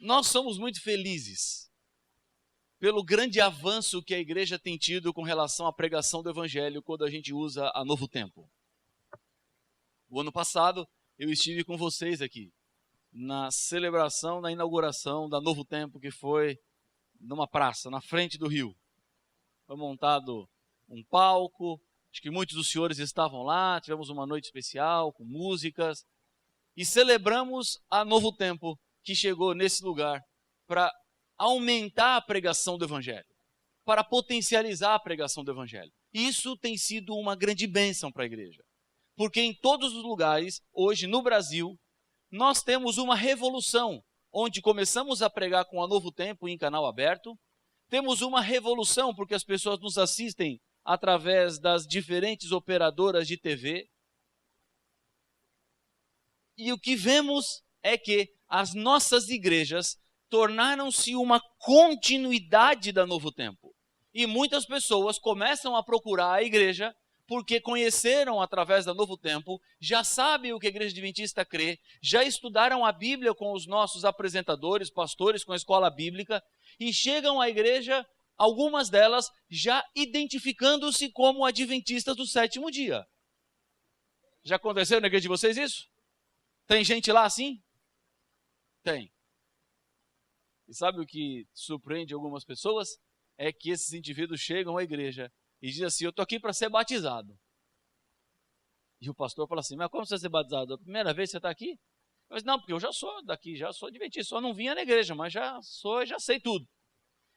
Nós somos muito felizes pelo grande avanço que a igreja tem tido com relação à pregação do evangelho quando a gente usa a Novo Tempo. O ano passado eu estive com vocês aqui na celebração, na inauguração da Novo Tempo, que foi numa praça, na frente do rio. Foi montado um palco, acho que muitos dos senhores estavam lá, tivemos uma noite especial com músicas e celebramos a Novo Tempo que chegou nesse lugar para aumentar a pregação do evangelho, para potencializar a pregação do evangelho. Isso tem sido uma grande bênção para a igreja, porque em todos os lugares, hoje no Brasil, nós temos uma revolução, onde começamos a pregar com a Novo Tempo em canal aberto. Temos uma revolução porque as pessoas nos assistem através das diferentes operadoras de TV. E o que vemos é que as nossas igrejas tornaram-se uma continuidade da Novo Tempo. E muitas pessoas começam a procurar a igreja porque conheceram através da Novo Tempo, já sabem o que a Igreja Adventista crê, já estudaram a Bíblia com os nossos apresentadores, pastores, com a escola bíblica, e chegam à igreja, algumas delas, já identificando-se como adventistas do sétimo dia. Já aconteceu na igreja de vocês isso? Tem gente lá assim? Tem. E sabe o que surpreende algumas pessoas? É que esses indivíduos chegam à igreja e dizem assim: eu estou aqui para ser batizado. E o pastor fala assim: mas como você vai ser batizado? A primeira vez que você está aqui? Mas não, porque eu já sou daqui, já sou adventista, só não vinha na igreja, mas já sei tudo.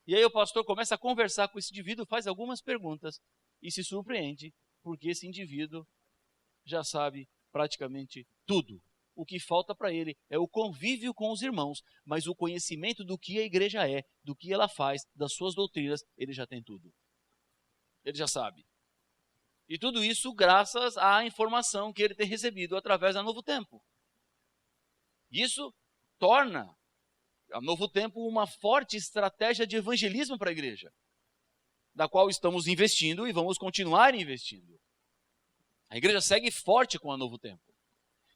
E aí o pastor começa a conversar com esse indivíduo, faz algumas perguntas e se surpreende, porque esse indivíduo já sabe praticamente tudo. O que falta para ele é o convívio com os irmãos, mas o conhecimento do que a igreja é, do que ela faz, das suas doutrinas, ele já tem tudo. Ele já sabe. E tudo isso graças à informação que ele tem recebido através da Novo Tempo. Isso torna a Novo Tempo uma forte estratégia de evangelismo para a igreja, da qual estamos investindo e vamos continuar investindo. A igreja segue forte com a Novo Tempo.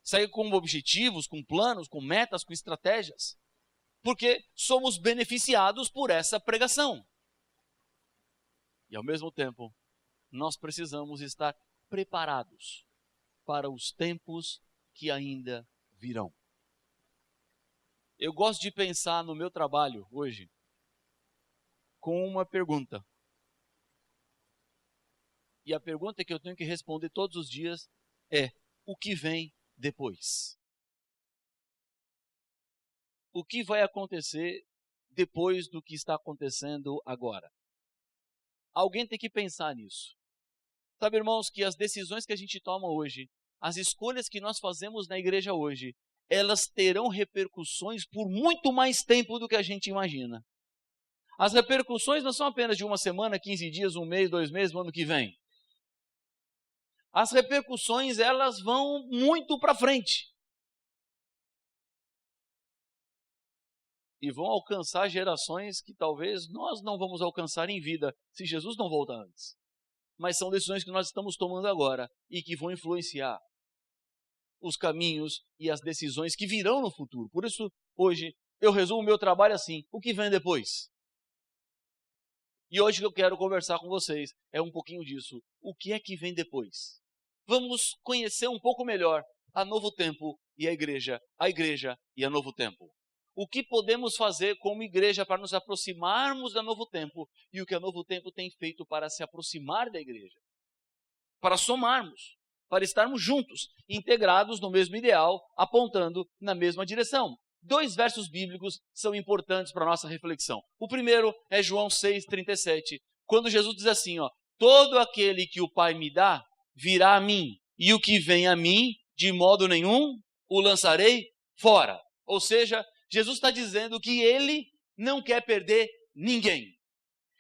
Segue com objetivos, com planos, com metas, com estratégias, porque somos beneficiados por essa pregação. E ao mesmo tempo, nós precisamos estar preparados para os tempos que ainda virão. Eu gosto de pensar no meu trabalho hoje com uma pergunta. E a pergunta que eu tenho que responder todos os dias é: o que vem depois? O que vai acontecer depois do que está acontecendo agora? Alguém tem que pensar nisso. Sabe, irmãos, que as decisões que a gente toma hoje, as escolhas que nós fazemos na igreja hoje, elas terão repercussões por muito mais tempo do que a gente imagina. As repercussões não são apenas de uma semana, 15 dias, um mês, 2 meses, no ano que vem. As repercussões, elas vão muito para frente. E vão alcançar gerações que talvez nós não vamos alcançar em vida, se Jesus não voltar antes. Mas são decisões que nós estamos tomando agora e que vão influenciar os caminhos e as decisões que virão no futuro. Por isso, hoje, eu resumo o meu trabalho assim: o que vem depois? E hoje que eu quero conversar com vocês é um pouquinho disso. O que é que vem depois? Vamos conhecer um pouco melhor a Novo Tempo e a igreja e a Novo Tempo. O que podemos fazer como igreja para nos aproximarmos da Novo Tempo e o que a Novo Tempo tem feito para se aproximar da igreja? Para somarmos, para estarmos juntos, integrados no mesmo ideal, apontando na mesma direção. 2 versos bíblicos são importantes para a nossa reflexão. O primeiro é João 6,37, quando Jesus diz assim: todo aquele que o Pai me dá, virá a mim, e o que vem a mim, de modo nenhum, o lançarei fora. Ou seja, Jesus está dizendo que ele não quer perder ninguém.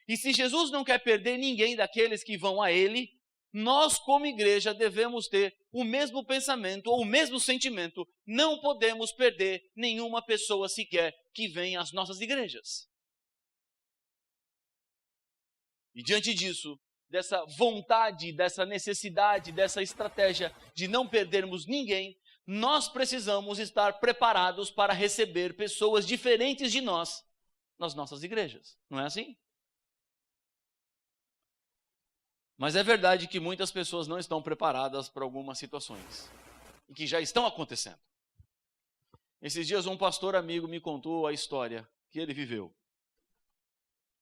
E se Jesus não quer perder ninguém daqueles que vão a ele, nós como igreja devemos ter o mesmo pensamento ou o mesmo sentimento. Não podemos perder nenhuma pessoa sequer que vem às nossas igrejas. E diante disso, dessa vontade, dessa necessidade, dessa estratégia de não perdermos ninguém, nós precisamos estar preparados para receber pessoas diferentes de nós nas nossas igrejas. Não é assim? Mas é verdade que muitas pessoas não estão preparadas para algumas situações e que já estão acontecendo. Esses dias um pastor amigo me contou a história que ele viveu.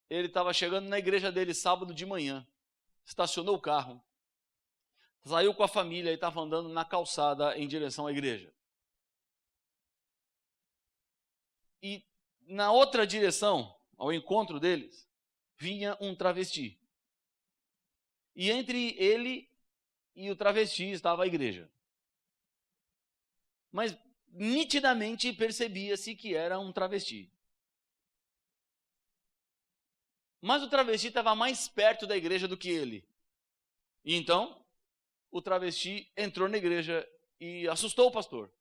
Ele estava chegando na igreja dele sábado de manhã, estacionou o carro, saiu com a família e estava andando na calçada em direção à igreja. E na outra direção, ao encontro deles, vinha um travesti. E entre ele e o travesti estava a igreja. Mas nitidamente percebia-se que era um travesti. Mas o travesti estava mais perto da igreja do que ele. E então, o travesti entrou na igreja e assustou o pastor.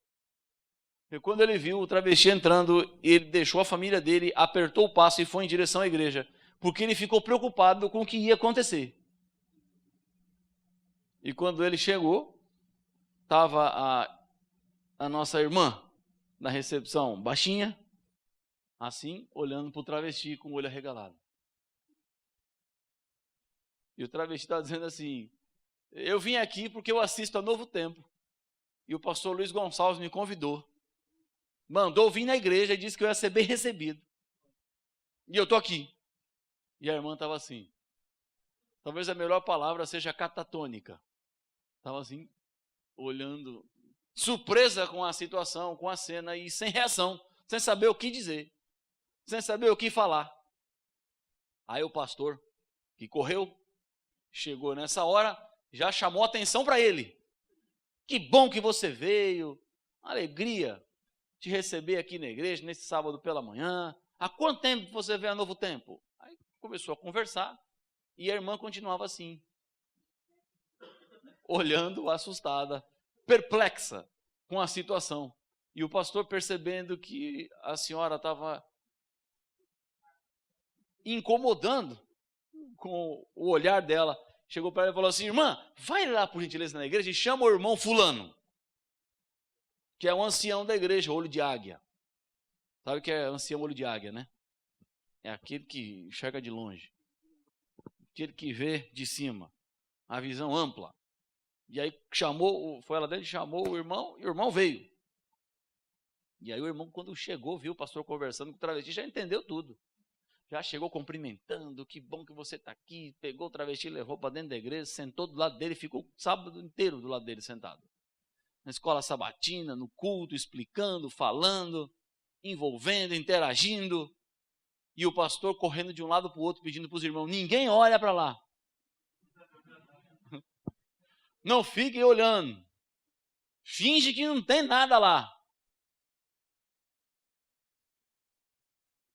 E quando ele viu o travesti entrando, ele deixou a família dele, apertou o passo e foi em direção à igreja, porque ele ficou preocupado com o que ia acontecer. E quando ele chegou, estava a nossa irmã na recepção, baixinha, assim, olhando para o travesti com o olho arregalado. E o travesti está dizendo assim: eu vim aqui porque eu assisto a Novo Tempo. E o pastor Luiz Gonçalves me convidou. Mandou vir na igreja e disse que eu ia ser bem recebido. E eu estou aqui. E a irmã estava assim. Talvez a melhor palavra seja catatônica. Estava assim, olhando, surpresa com a situação, com a cena e sem reação, sem saber o que dizer, sem saber o que falar. Aí o pastor, que correu, chegou nessa hora, já chamou atenção para ele. Que bom que você veio, alegria te receber aqui na igreja, nesse sábado pela manhã. Há quanto tempo você veio a Novo Tempo? Aí começou a conversar e a irmã continuava assim, olhando assustada, perplexa com a situação. E o pastor, percebendo que a senhora estava incomodando com o olhar dela, chegou para ela e falou assim: irmã, vai lá por gentileza na igreja e chama o irmão fulano, que é o ancião da igreja, olho de águia. Sabe o que é ancião olho de águia, né? É aquele que enxerga de longe, aquele que vê de cima, a visão ampla. E aí foi lá dentro, chamou o irmão, e o irmão veio. E aí o irmão, quando chegou, viu o pastor conversando com o travesti, já entendeu tudo. Já chegou cumprimentando: que bom que você está aqui. Pegou o travesti, levou para dentro da igreja, sentou do lado dele, ficou o sábado inteiro do lado dele sentado. Na escola sabatina, no culto, explicando, falando, envolvendo, interagindo. E o pastor correndo de um lado para o outro, pedindo para os irmãos: ninguém olha para lá. Não fiquem olhando. Finge que não tem nada lá.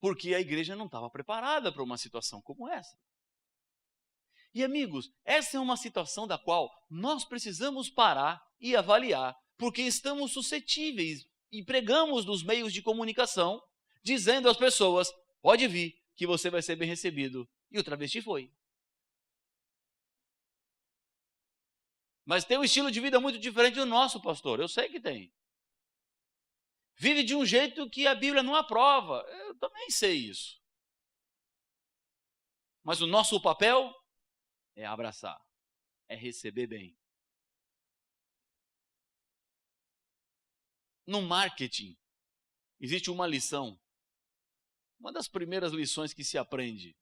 Porque a igreja não estava preparada para uma situação como essa. E amigos, essa é uma situação da qual nós precisamos parar e avaliar, porque estamos suscetíveis e pregamos nos meios de comunicação, dizendo às pessoas: pode vir, que você vai ser bem recebido. E o travesti foi. Mas tem um estilo de vida muito diferente do nosso, pastor. Eu sei que tem. Vive de um jeito que a Bíblia não aprova. Eu também sei isso. Mas o nosso papel é abraçar, é receber bem. No marketing, existe uma lição. Uma das primeiras lições que se aprende.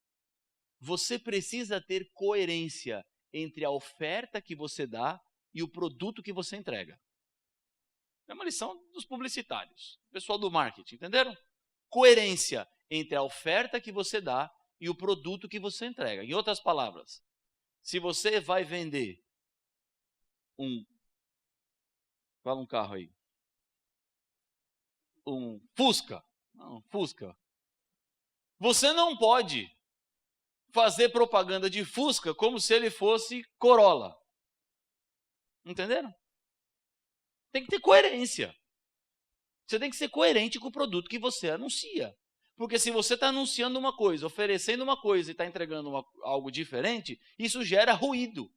Você precisa ter coerência entre a oferta que você dá e o produto que você entrega. É uma lição dos publicitários, pessoal do marketing, entenderam? Coerência entre a oferta que você dá e o produto que você entrega. Em outras palavras, se você vai vender fala um carro aí, um Fusca, você não pode fazer propaganda de Fusca como se ele fosse Corolla. Entenderam? Tem que ter coerência. Você tem que ser coerente com o produto que você anuncia. Porque se você está anunciando uma coisa, oferecendo uma coisa e está entregando algo diferente, isso gera ruído.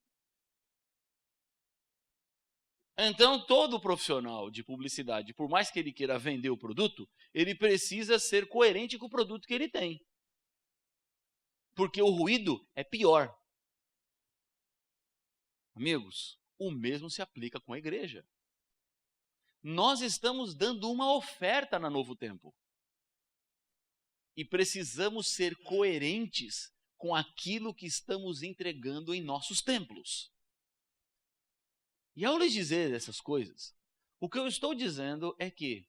Então, todo profissional de publicidade, por mais que ele queira vender o produto, ele precisa ser coerente com o produto que ele tem. Porque o ruído é pior. Amigos, o mesmo se aplica com a igreja. Nós estamos dando uma oferta na Novo Tempo. E precisamos ser coerentes com aquilo que estamos entregando em nossos templos. E ao lhes dizer essas coisas, o que eu estou dizendo é que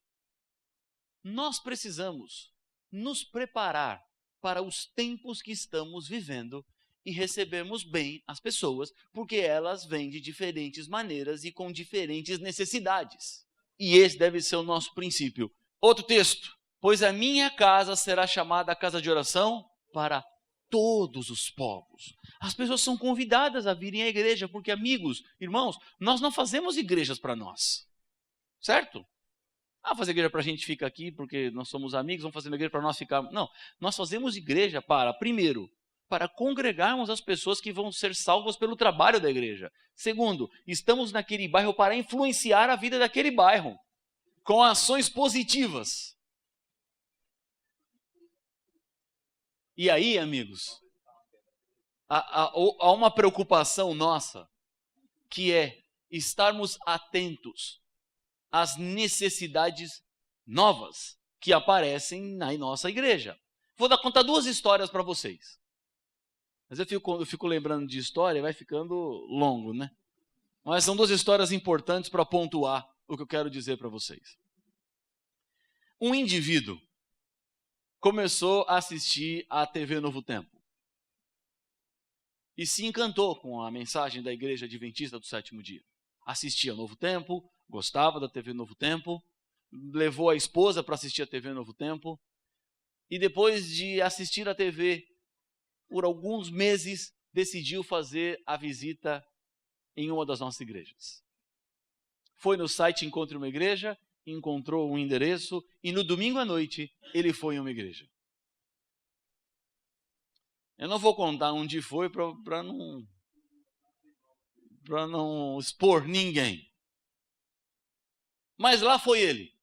nós precisamos nos preparar para os tempos que estamos vivendo e recebermos bem as pessoas, porque elas vêm de diferentes maneiras e com diferentes necessidades. E esse deve ser o nosso princípio. Outro texto. Pois a minha casa será chamada casa de oração para todos os povos. As pessoas são convidadas a virem à igreja, porque, amigos, irmãos, nós não fazemos igrejas para nós. Certo? Fazer igreja para a gente ficar aqui, porque nós somos amigos, vamos fazer uma igreja para nós ficar... Não, nós fazemos igreja para, primeiro, para congregarmos as pessoas que vão ser salvas pelo trabalho da igreja. Segundo, estamos naquele bairro para influenciar a vida daquele bairro, com ações positivas. E aí, amigos, há uma preocupação nossa, que é estarmos atentos às necessidades novas que aparecem na nossa igreja. Vou contar duas histórias para vocês. Mas eu fico lembrando de história, vai ficando longo, né? Mas são duas histórias importantes para pontuar o que eu quero dizer para vocês. Um indivíduo começou a assistir a TV Novo Tempo e se encantou com a mensagem da Igreja Adventista do Sétimo Dia. Assistia Novo Tempo, gostava da TV Novo Tempo, levou a esposa para assistir a TV Novo Tempo e depois de assistir a TV por alguns meses, decidiu fazer a visita em uma das nossas igrejas. Foi no site Encontre uma Igreja, encontrou um endereço e no domingo à noite ele foi em uma igreja. Eu não vou contar onde foi para não expor ninguém. Mas lá foi ele.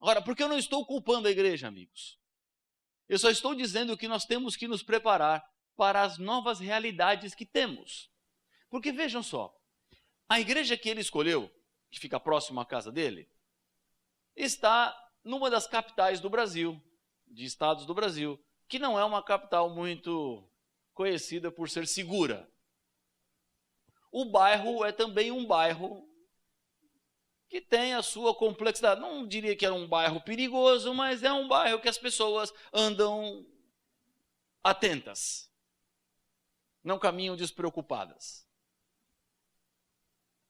Agora, porque eu não estou culpando a igreja, amigos. Eu só estou dizendo que nós temos que nos preparar para as novas realidades que temos. Porque vejam só, a igreja que ele escolheu, que fica próximo à casa dele, está numa das capitais do Brasil, de estados do Brasil, que não é uma capital muito conhecida por ser segura. O bairro é também um bairro que tem a sua complexidade. Não diria que é um bairro perigoso, mas é um bairro que as pessoas andam atentas, não caminham despreocupadas.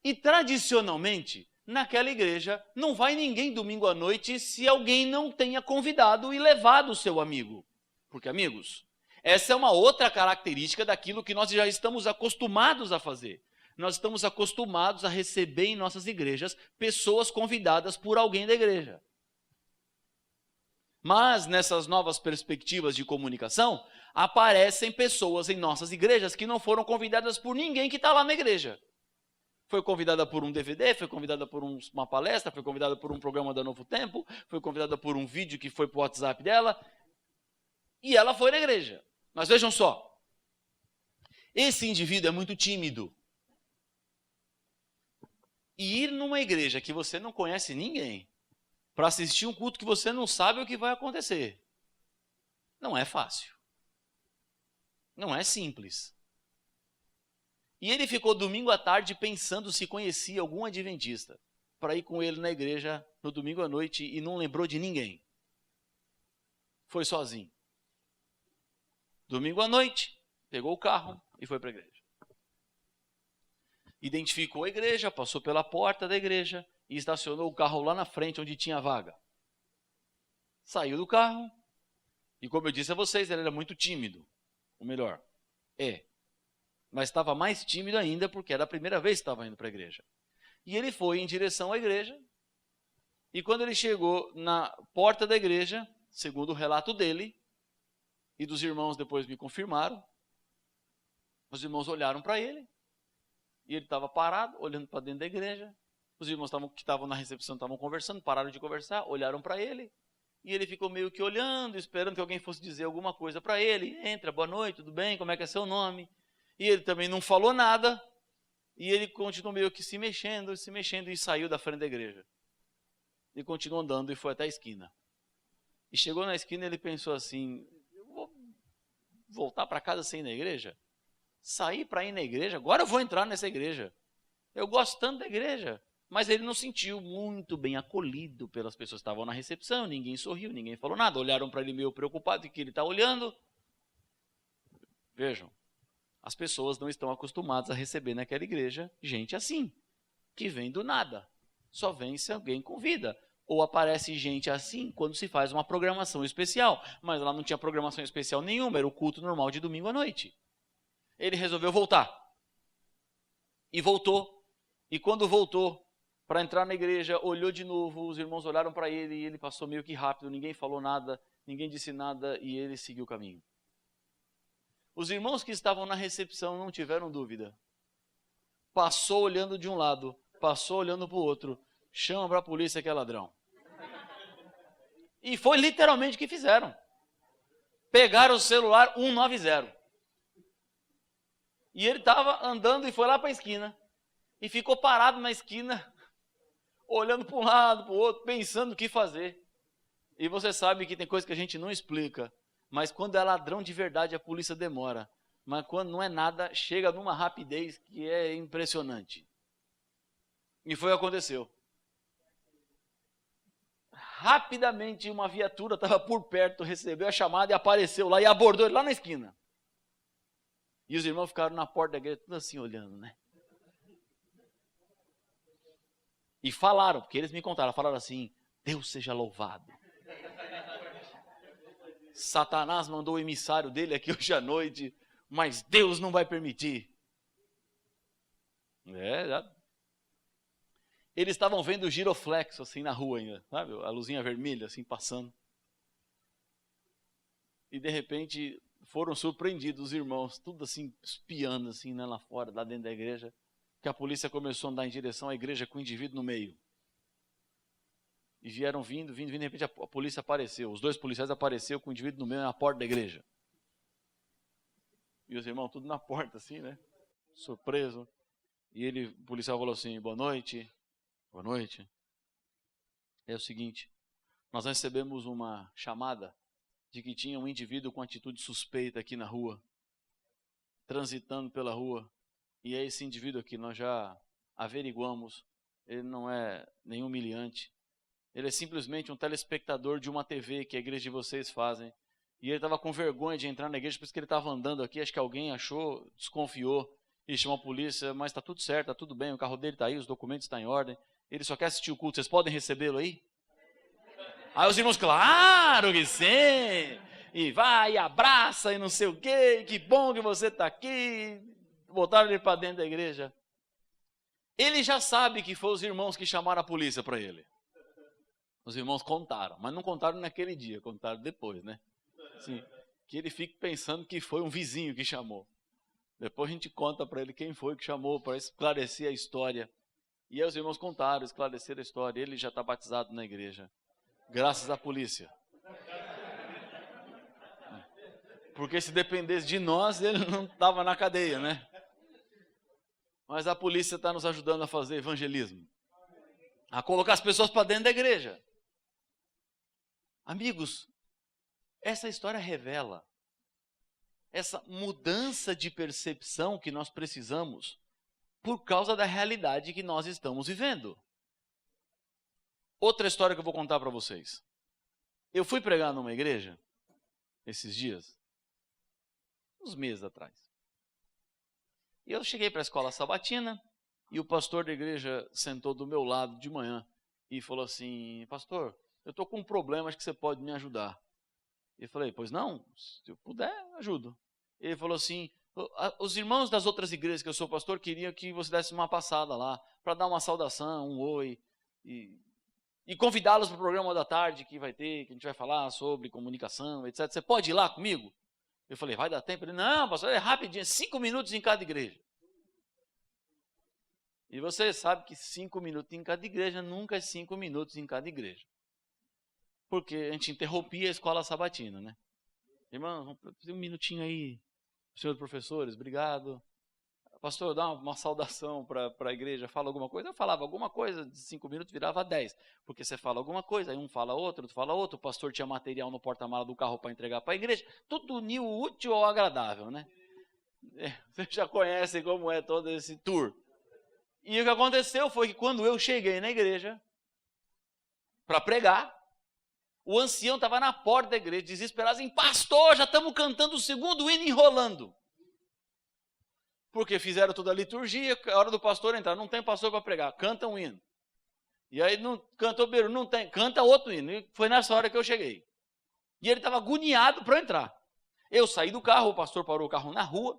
E tradicionalmente, naquela igreja, não vai ninguém domingo à noite se alguém não tenha convidado e levado o seu amigo. Porque, amigos, essa é uma outra característica daquilo que nós já estamos acostumados a fazer. Nós estamos acostumados a receber em nossas igrejas pessoas convidadas por alguém da igreja. Mas nessas novas perspectivas de comunicação, aparecem pessoas em nossas igrejas que não foram convidadas por ninguém que está lá na igreja. Foi convidada por um DVD, foi convidada por uma palestra, foi convidada por um programa da Novo Tempo, foi convidada por um vídeo que foi para o WhatsApp dela, e ela foi na igreja. Mas vejam só, esse indivíduo é muito tímido. E ir numa igreja que você não conhece ninguém, para assistir um culto que você não sabe o que vai acontecer, não é fácil. Não é simples. E ele ficou domingo à tarde pensando se conhecia algum adventista para ir com ele na igreja no domingo à noite e não lembrou de ninguém. Foi sozinho. Domingo à noite, pegou o carro e foi para a igreja. Identificou a igreja, passou pela porta da igreja e estacionou o carro lá na frente onde tinha vaga. Saiu do carro e, como eu disse a vocês, ele era muito tímido. Ou melhor, mas estava mais tímido ainda porque era a primeira vez que estava indo para a igreja. E ele foi em direção à igreja e quando ele chegou na porta da igreja, segundo o relato dele, e dos irmãos depois me confirmaram, os irmãos olharam para ele e ele estava parado, olhando para dentro da igreja Os irmãos que estavam na recepção estavam conversando, pararam de conversar, olharam para ele, e ele ficou meio que olhando, esperando que alguém fosse dizer alguma coisa para ele. Entra, boa noite, tudo bem, como é que é seu nome? E ele também não falou nada, e ele continuou meio que se mexendo, e saiu da frente da igreja. E continuou andando e foi até a esquina. E chegou na esquina e ele pensou assim, eu vou voltar para casa sem ir na igreja? Sair para ir na igreja? Agora eu vou entrar nessa igreja. Eu gosto tanto da igreja. Mas ele não se sentiu muito bem acolhido pelas pessoas que estavam na recepção, ninguém sorriu, ninguém falou nada, olharam para ele meio preocupado, que ele está olhando. Vejam, as pessoas não estão acostumadas a receber naquela igreja gente assim, que vem do nada, só vem se alguém convida. Ou aparece gente assim quando se faz uma programação especial, mas lá não tinha programação especial nenhuma, era o culto normal de domingo à noite. Ele resolveu voltar. E voltou, e quando voltou, para entrar na igreja, olhou de novo, os irmãos olharam para ele e ele passou meio que rápido, ninguém falou nada, ninguém disse nada e ele seguiu o caminho. Os irmãos que estavam na recepção não tiveram dúvida. Passou olhando de um lado, passou olhando para o outro, chama para a polícia que é ladrão. E foi literalmente o que fizeram. Pegaram o celular 190. E ele estava andando e foi lá para a esquina. E ficou parado na esquina, olhando para um lado, para o outro, pensando o que fazer. E você sabe que tem coisa que a gente não explica, mas quando é ladrão de verdade, a polícia demora. Mas quando não é nada, chega numa rapidez que é impressionante. E foi o que aconteceu. Rapidamente, uma viatura estava por perto, recebeu a chamada e apareceu lá e abordou ele lá na esquina. E os irmãos ficaram na porta da igreja, tudo assim olhando, né? E falaram, porque eles me contaram, falaram assim, Deus seja louvado. Satanás mandou o emissário dele aqui hoje à noite, mas Deus não vai permitir. Eles estavam vendo o giroflexo assim na rua ainda, sabe? A luzinha vermelha assim passando. E de repente foram surpreendidos os irmãos, tudo assim espiando assim, né, lá fora, lá dentro da igreja. Que a polícia começou a andar em direção à igreja com o indivíduo no meio. E vieram vindo, de repente a polícia apareceu. Os 2 policiais apareceram com o indivíduo no meio na porta da igreja. E os irmãos tudo na porta assim, né? Surpreso. E o policial falou assim, boa noite. Boa noite. É o seguinte, nós recebemos uma chamada de que tinha um indivíduo com atitude suspeita aqui na rua, transitando pela rua. E é esse indivíduo aqui, nós já averiguamos, ele não é nenhum humilhante, ele é simplesmente um telespectador de uma TV que a igreja de vocês fazem, e ele estava com vergonha de entrar na igreja, por isso que ele estava andando aqui, acho que alguém achou, desconfiou, e chamou a polícia, mas está tudo certo, está tudo bem, o carro dele está aí, os documentos estão em ordem, ele só quer assistir o culto, vocês podem recebê-lo aí? Aí os irmãos, claro que sim, e vai, e abraça, e não sei o quê, que bom que você está aqui. Botaram ele para dentro da igreja. Ele já sabe que foi os irmãos que chamaram a polícia para ele. Os irmãos contaram, mas não contaram naquele dia, contaram depois, né? Assim, que ele fique pensando que foi um vizinho que chamou. Depois a gente conta para ele quem foi que chamou para esclarecer a história. E aí os irmãos contaram, esclareceram a história. Ele já está batizado na igreja, graças à polícia. Porque se dependesse de nós, ele não estava na cadeia, né? Mas a polícia está nos ajudando a fazer evangelismo. A colocar as pessoas para dentro da igreja. Amigos, essa história revela essa mudança de percepção que nós precisamos por causa da realidade que nós estamos vivendo. Outra história que eu vou contar para vocês. Eu fui pregar numa igreja esses dias, uns meses atrás. E eu cheguei para a escola sabatina e o pastor da igreja sentou do meu lado de manhã e falou assim, pastor, eu estou com um problema, acho que você pode me ajudar. Eu falei, pois não, se eu puder, ajudo. Ele falou assim, os irmãos das outras igrejas que eu sou pastor queriam que você desse uma passada lá, para dar uma saudação, um oi, e convidá-los para o programa da tarde que vai ter, que a gente vai falar sobre comunicação, etc. Você pode ir lá comigo? Eu falei, vai dar tempo? Ele, não, pastor, é rapidinho, 5 minutos em cada igreja. E você sabe que 5 minutos em cada igreja nunca é 5 minutos em cada igreja. Porque a gente interrompia a escola sabatina, né? Irmão, vamos fazer um minutinho aí. Senhores professores, obrigado. Pastor, dá uma saudação para a igreja, fala alguma coisa. Eu falava alguma coisa, de 5 minutos virava 10. Porque você fala alguma coisa, aí um fala outro fala outro. O pastor tinha material no porta-mala do carro para entregar para a igreja. Tudo unir o útil ao agradável, né? Vocês já conhecem como é todo esse tour. E o que aconteceu foi que quando eu cheguei na igreja para pregar, o ancião estava na porta da igreja, desesperado, assim, pastor, já estamos cantando o segundo hino enrolando. Porque fizeram toda a liturgia, a hora do pastor entrar, não tem pastor para pregar, canta um hino. E aí não canta o beiro, não tem, canta outro hino. E foi nessa hora que eu cheguei. E ele estava agoniado para entrar. Eu saí do carro, o pastor parou o carro na rua,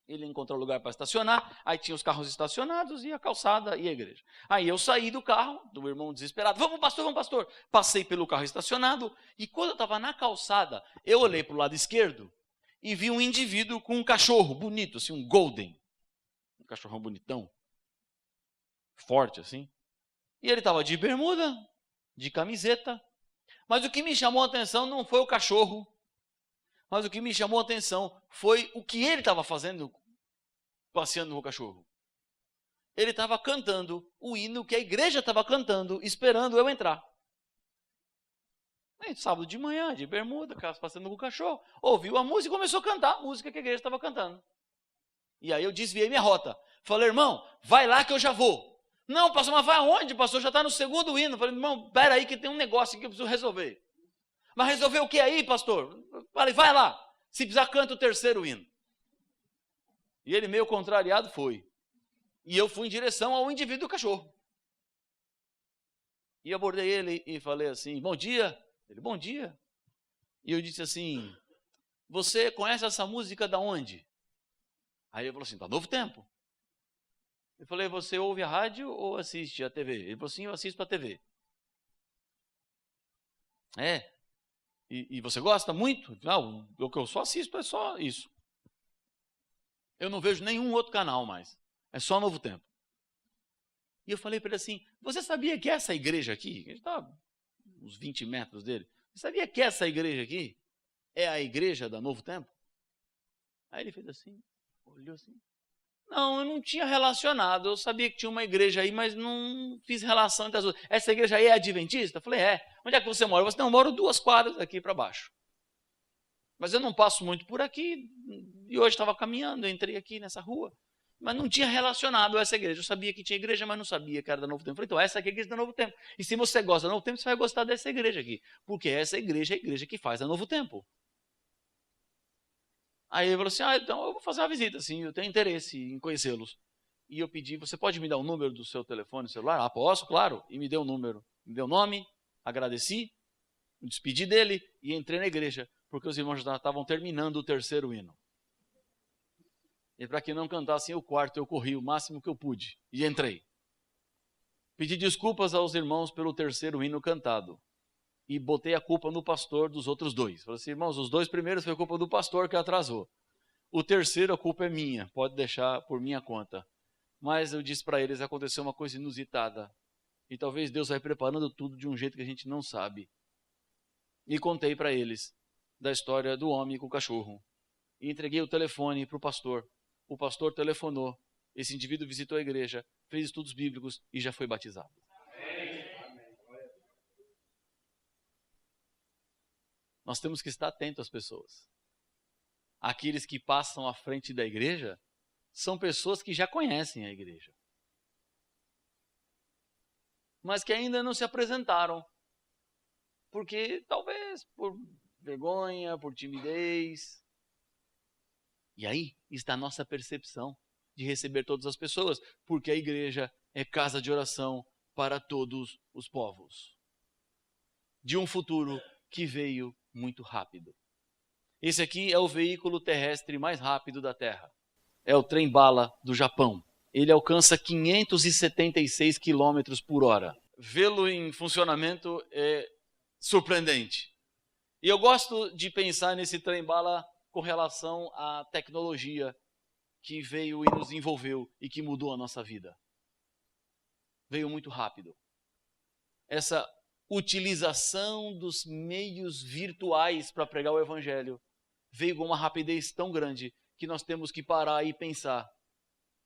ele encontrou lugar para estacionar, aí tinha os carros estacionados e a calçada e a igreja. Aí eu saí do carro, do irmão desesperado, vamos pastor. Passei pelo carro estacionado e quando eu estava na calçada, eu olhei para o lado esquerdo e vi um indivíduo com um cachorro bonito, assim, um golden, um cachorrão bonitão, forte assim. E ele estava de bermuda, de camiseta, mas o que me chamou a atenção não foi o cachorro, mas o que me chamou a atenção foi o que ele estava fazendo passeando com o cachorro. Ele estava cantando o hino que a igreja estava cantando, esperando eu entrar. Aí, sábado de manhã, de bermuda, passeando com o cachorro, ouviu a música e começou a cantar a música que a igreja estava cantando. E aí eu desviei minha rota. Falei, irmão, vai lá que eu já vou. Não, pastor, mas vai aonde, pastor? Já está no segundo hino. Falei, irmão, espera aí que tem um negócio que eu preciso resolver. Mas resolver o que aí, pastor? Falei, vai lá. Se precisar, canta o terceiro hino. E ele, meio contrariado, foi. E eu fui em direção ao indivíduo do cachorro. E abordei ele e falei assim, bom dia. Ele, bom dia. E eu disse assim, você conhece essa música da onde? Aí ele falou assim, da Novo Tempo. Eu falei, você ouve a rádio ou assiste a TV? Ele falou assim, eu assisto a TV. É? E você gosta muito? Não, o que eu só assisto é só isso. Eu não vejo nenhum outro canal mais. É só Novo Tempo. E eu falei para ele assim, você sabia que essa igreja aqui, a gente estava uns 20 metros dele, você sabia que essa igreja aqui é a igreja da Novo Tempo? Aí ele fez assim, olhou assim. Não, eu não tinha relacionado, eu sabia que tinha uma igreja aí, mas não fiz relação entre as outras. Essa igreja aí é adventista? Eu falei, é. Onde é que você mora? Não, eu moro 2 quadras aqui para baixo. Mas eu não passo muito por aqui, e hoje estava caminhando, eu entrei aqui nessa rua, mas não tinha relacionado essa igreja. Eu sabia que tinha igreja, mas não sabia que era da Novo Tempo. Eu falei, então essa aqui é a igreja da Novo Tempo. E se você gosta da Novo Tempo, você vai gostar dessa igreja aqui, porque essa igreja é a igreja que faz a Novo Tempo. Aí ele falou assim, então eu vou fazer uma visita, assim, eu tenho interesse em conhecê-los. E eu pedi, você pode me dar o número do seu telefone celular? Posso, claro. E me deu o número, me deu o nome, agradeci, me despedi dele e entrei na igreja, porque os irmãos já estavam terminando o terceiro hino. E para que não cantassem o quarto, eu corri o máximo que eu pude e entrei. Pedi desculpas aos irmãos pelo terceiro hino cantado. E botei a culpa no pastor dos outros 2. Falei assim, irmãos, os 2 primeiros foi culpa do pastor que atrasou. O terceiro, a culpa é minha, pode deixar por minha conta. Mas eu disse para eles, aconteceu uma coisa inusitada. E talvez Deus vai preparando tudo de um jeito que a gente não sabe. E contei para eles da história do homem com o cachorro. E entreguei o telefone para o pastor. O pastor telefonou. Esse indivíduo visitou a igreja, fez estudos bíblicos e já foi batizado. Nós temos que estar atentos às pessoas. Aqueles que passam à frente da igreja são pessoas que já conhecem a igreja, mas que ainda não se apresentaram, porque talvez por vergonha, por timidez. E aí está a nossa percepção de receber todas as pessoas, porque a igreja é casa de oração para todos os povos, de um futuro que veio muito rápido. Esse aqui é o veículo terrestre mais rápido da Terra. É o trem-bala do Japão. Ele alcança 576 km por hora. Vê-lo em funcionamento é surpreendente. E eu gosto de pensar nesse trem-bala com relação à tecnologia que veio e nos envolveu e que mudou a nossa vida. veio muito rápido. Essa utilização dos meios virtuais para pregar o evangelho veio com uma rapidez tão grande que nós temos que parar e pensar,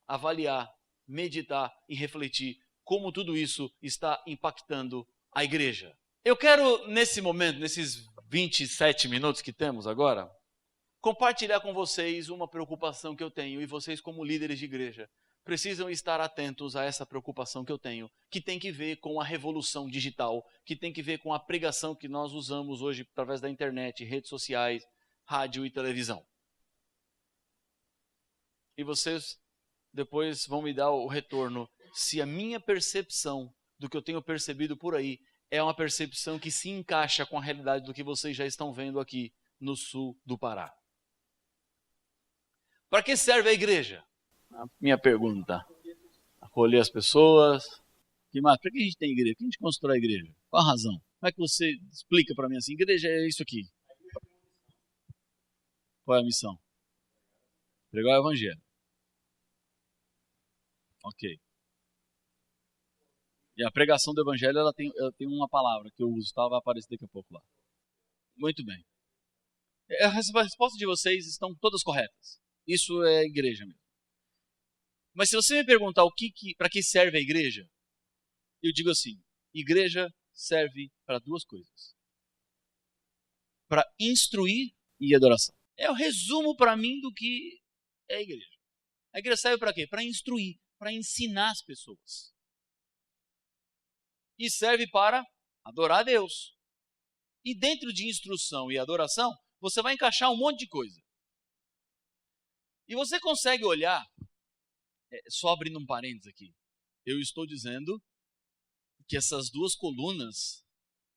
avaliar, meditar e refletir como tudo isso está impactando a igreja. Eu quero, nesse momento, nesses 27 minutos que temos agora, compartilhar com vocês uma preocupação que eu tenho, e vocês, como líderes de igreja, precisam estar atentos a essa preocupação que eu tenho, que tem que ver com a revolução digital, que tem que ver com a pregação que nós usamos hoje através da internet, redes sociais, rádio e televisão. E vocês depois vão me dar o retorno se a minha percepção do que eu tenho percebido por aí é uma percepção que se encaixa com a realidade do que vocês já estão vendo aqui no sul do Pará. Para que serve a igreja? A minha pergunta. Acolher as pessoas. Que mais? Para que a gente tem igreja? Por que a gente constrói a igreja? Qual a razão? Como é que você explica para mim assim? Igreja é isso aqui. Qual é a missão? Pregar o evangelho. Ok. E a pregação do evangelho, ela tem uma palavra que eu uso, tá? Vai aparecer daqui a pouco lá. Muito bem. A resposta de vocês estão todas corretas. Isso é igreja mesmo. Mas se você me perguntar para que serve a igreja, eu digo assim, igreja serve para duas coisas. Para instruir e adoração. É o resumo para mim do que é a igreja. A igreja serve para quê? Para instruir, para ensinar as pessoas. E serve para adorar a Deus. E dentro de instrução e adoração, você vai encaixar um monte de coisa. E você consegue olhar, só abrindo um parênteses aqui, eu estou dizendo que essas duas colunas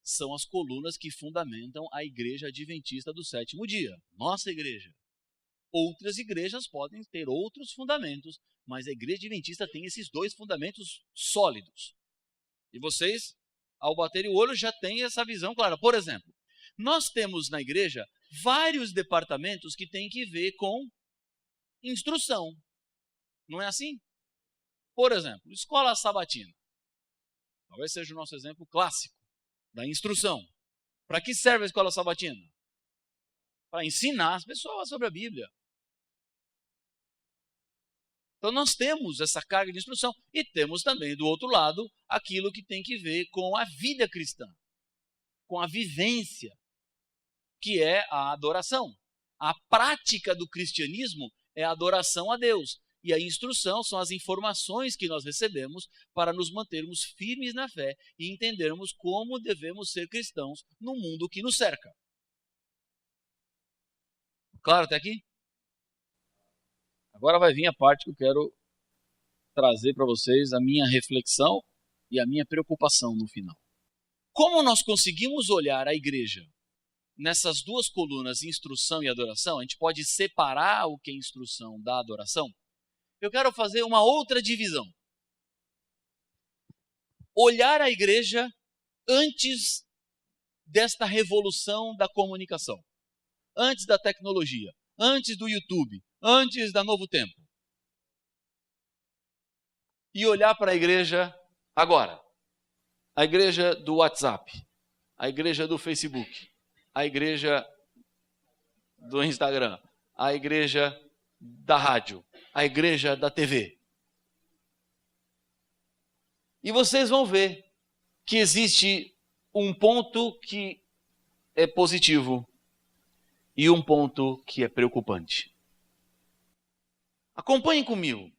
são as colunas que fundamentam a igreja adventista do sétimo dia, nossa igreja. Outras igrejas podem ter outros fundamentos, mas a igreja adventista tem esses dois fundamentos sólidos. E vocês, ao baterem o olho, já têm essa visão clara. Por exemplo, nós temos na igreja vários departamentos que têm que ver com instrução. Não é assim? Por exemplo, escola sabatina. Talvez seja o nosso exemplo clássico da instrução. Para que serve a escola sabatina? Para ensinar as pessoas sobre a Bíblia. Então nós temos essa carga de instrução e temos também do outro lado aquilo que tem que ver com a vida cristã, com a vivência, que é a adoração. A prática do cristianismo é a adoração a Deus. E a instrução são as informações que nós recebemos para nos mantermos firmes na fé e entendermos como devemos ser cristãos no mundo que nos cerca. Claro até aqui? Agora vai vir a parte que eu quero trazer para vocês a minha reflexão e a minha preocupação no final. Como nós conseguimos olhar a igreja nessas duas colunas, instrução e adoração, a gente pode separar o que é instrução da adoração. Eu quero fazer uma outra divisão. Olhar a igreja antes desta revolução da comunicação, antes da tecnologia, antes do YouTube, antes da Novo Tempo. E olhar para a igreja agora. A igreja do WhatsApp, a igreja do Facebook, a igreja do Instagram, a igreja da rádio, a igreja da TV. E vocês vão ver que existe um ponto que é positivo e um ponto que é preocupante. Acompanhem comigo.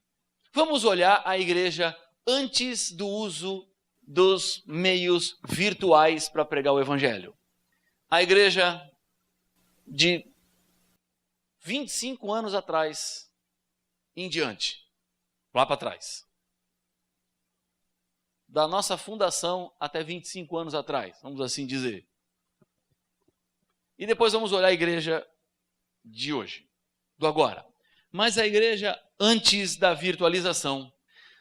Vamos olhar a igreja antes do uso dos meios virtuais para pregar o evangelho. A igreja de 25 anos atrás em diante, lá para trás. Da nossa fundação até 25 anos atrás, vamos assim dizer. E depois vamos olhar a igreja de hoje, do agora. Mas a igreja antes da virtualização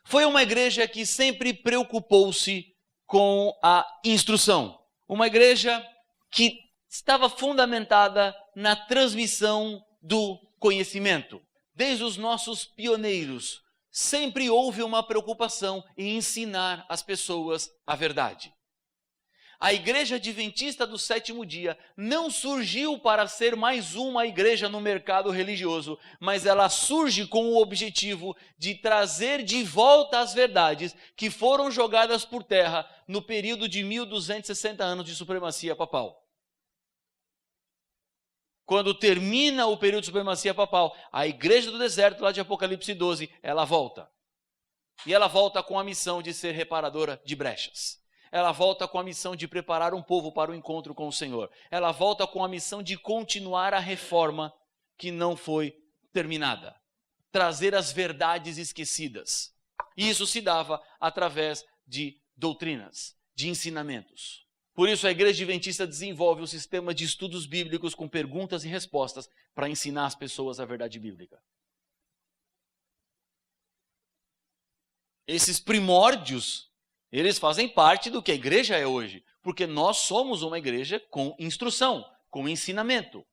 foi uma igreja que sempre preocupou-se com a instrução. Uma igreja que estava fundamentada na transmissão do conhecimento. Desde os nossos pioneiros, sempre houve uma preocupação em ensinar as pessoas a verdade. A Igreja Adventista do Sétimo Dia não surgiu para ser mais uma igreja no mercado religioso, mas ela surge com o objetivo de trazer de volta as verdades que foram jogadas por terra no período de 1260 anos de supremacia papal. Quando termina o período de supremacia papal, a Igreja do Deserto, lá de Apocalipse 12, ela volta. E ela volta com a missão de ser reparadora de brechas. Ela volta com a missão de preparar um povo para o encontro com o Senhor. Ela volta com a missão de continuar a reforma que não foi terminada. Trazer as verdades esquecidas. E isso se dava através de doutrinas, de ensinamentos. Por isso a Igreja Adventista desenvolve um sistema de estudos bíblicos com perguntas e respostas para ensinar as pessoas a verdade bíblica. Esses primórdios, eles fazem parte do que a igreja é hoje, porque nós somos uma igreja com instrução, com ensinamento.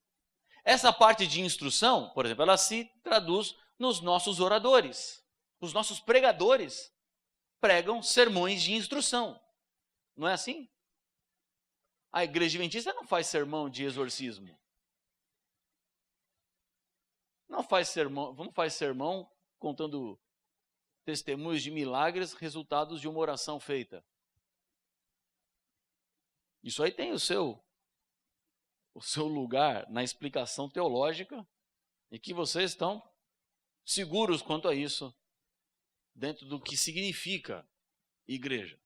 Essa parte de instrução, por exemplo, ela se traduz nos nossos oradores. Os nossos pregadores pregam sermões de instrução. Não é assim? A Igreja Adventista não faz sermão de exorcismo. Não faz sermão contando testemunhos de milagres, resultados de uma oração feita. Isso aí tem o seu lugar na explicação teológica e que vocês estão seguros quanto a isso, dentro do que significa igreja.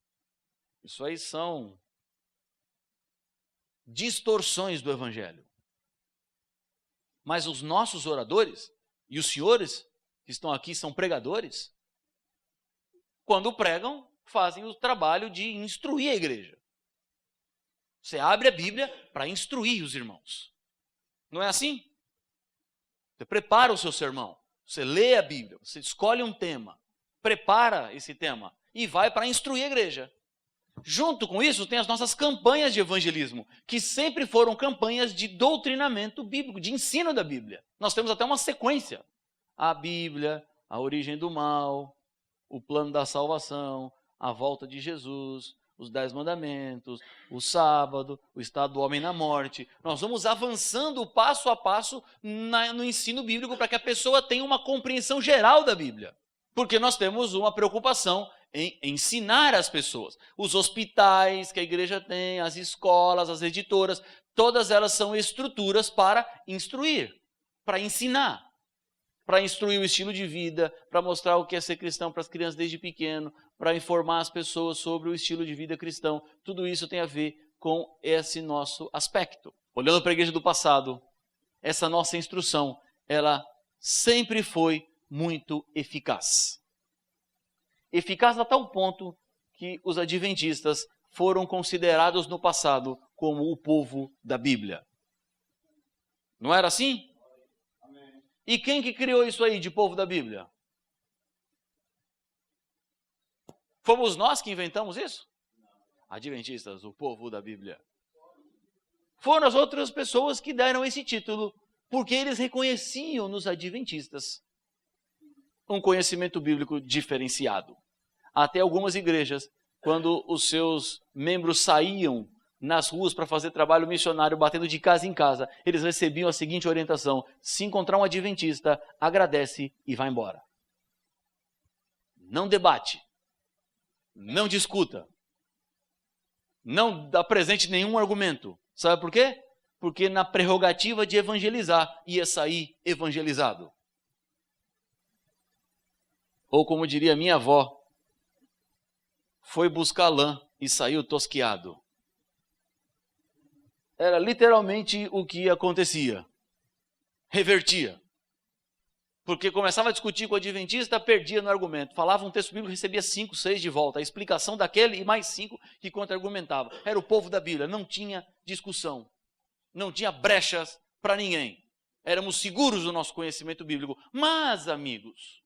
Isso aí são distorções do Evangelho. Mas os nossos oradores, e os senhores que estão aqui são pregadores, quando pregam, fazem o trabalho de instruir a igreja. Você abre a Bíblia para instruir os irmãos. Não é assim? Você prepara o seu sermão, você lê a Bíblia, você escolhe um tema, prepara esse tema e vai para instruir a igreja. Junto com isso, tem as nossas campanhas de evangelismo, que sempre foram campanhas de doutrinamento bíblico, de ensino da Bíblia. Nós temos até uma sequência. A Bíblia, a origem do mal, o plano da salvação, a volta de Jesus, os 10 mandamentos, o sábado, o estado do homem na morte. Nós vamos avançando passo a passo no ensino bíblico para que a pessoa tenha uma compreensão geral da Bíblia. Porque nós temos uma preocupação em ensinar as pessoas. Os hospitais que a igreja tem, as escolas, as editoras, todas elas são estruturas para instruir, para ensinar. Para instruir o estilo de vida, para mostrar o que é ser cristão para as crianças desde pequeno, para informar as pessoas sobre o estilo de vida cristão. Tudo isso tem a ver com esse nosso aspecto. Olhando para a igreja do passado, essa nossa instrução, ela sempre foi muito eficaz. Eficaz a tal ponto que os adventistas foram considerados no passado como o povo da Bíblia. Não era assim? E quem que criou isso aí de povo da Bíblia? Fomos nós que inventamos isso? Adventistas, o povo da Bíblia. Foram as outras pessoas que deram esse título, porque eles reconheciam nos adventistas um conhecimento bíblico diferenciado. Até algumas igrejas, quando os seus membros saíam nas ruas para fazer trabalho missionário, batendo de casa em casa, eles recebiam a seguinte orientação: se encontrar um adventista, agradece e vai embora. Não debate, não discuta, não apresente nenhum argumento. Sabe por quê? Porque na prerrogativa de evangelizar, ia sair evangelizado. Ou como diria minha avó, foi buscar lã e saiu tosquiado. Era literalmente o que acontecia. Revertia. Porque começava a discutir com o adventista, perdia no argumento. Falava um texto bíblico, recebia 5, 6 de volta. A explicação daquele e mais 5 que contra-argumentava. Era o povo da Bíblia, não tinha discussão. Não tinha brechas para ninguém. Éramos seguros do nosso conhecimento bíblico. Mas, amigos,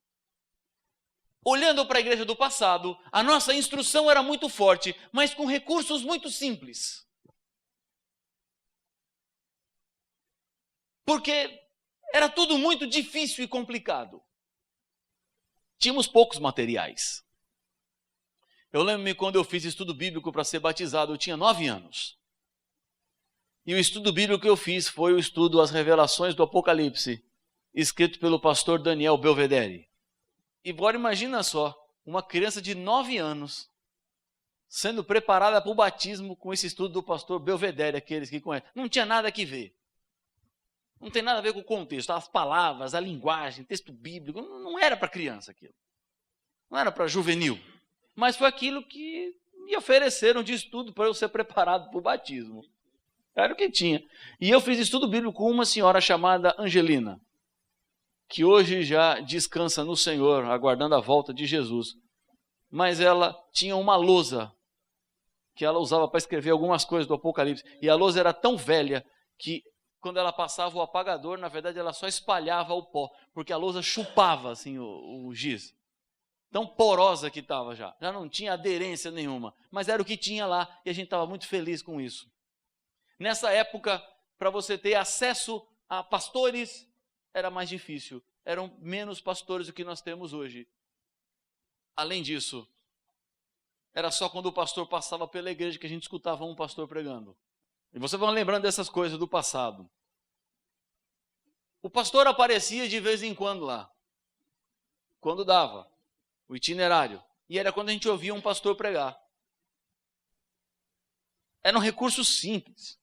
olhando para a igreja do passado, a nossa instrução era muito forte, mas com recursos muito simples. Porque era tudo muito difícil e complicado. tínhamos poucos materiais. Eu lembro-me quando eu fiz estudo bíblico para ser batizado, eu tinha 9 anos. E o estudo bíblico que eu fiz foi o estudo As Revelações do Apocalipse, escrito pelo pastor Daniel Belvedere. E agora imagina só, uma criança de 9 anos sendo preparada para o batismo com esse estudo do pastor Belvedere, aqueles que conhecem. Não tinha nada que ver. Não tem nada a ver com o contexto, as palavras, a linguagem, texto bíblico. Não era para criança aquilo. Não era para juvenil. Mas foi aquilo que me ofereceram de estudo para eu ser preparado para o batismo. Era o que tinha. E eu fiz estudo bíblico com uma senhora chamada Angelina, que hoje já descansa no Senhor, aguardando a volta de Jesus. Mas ela tinha uma lousa que ela usava para escrever algumas coisas do Apocalipse. E a lousa era tão velha que quando ela passava o apagador, na verdade ela só espalhava o pó, porque a lousa chupava assim o giz. Tão porosa que estava já não tinha aderência nenhuma, mas era o que tinha lá e a gente estava muito feliz com isso. Nessa época, para você ter acesso a pastores, era mais difícil, eram menos pastores do que nós temos hoje. Além disso, era só quando o pastor passava pela igreja que a gente escutava um pastor pregando. E vocês vão lembrando dessas coisas do passado. O pastor aparecia de vez em quando lá, quando dava o itinerário. E era quando a gente ouvia um pastor pregar. Era um recurso simples.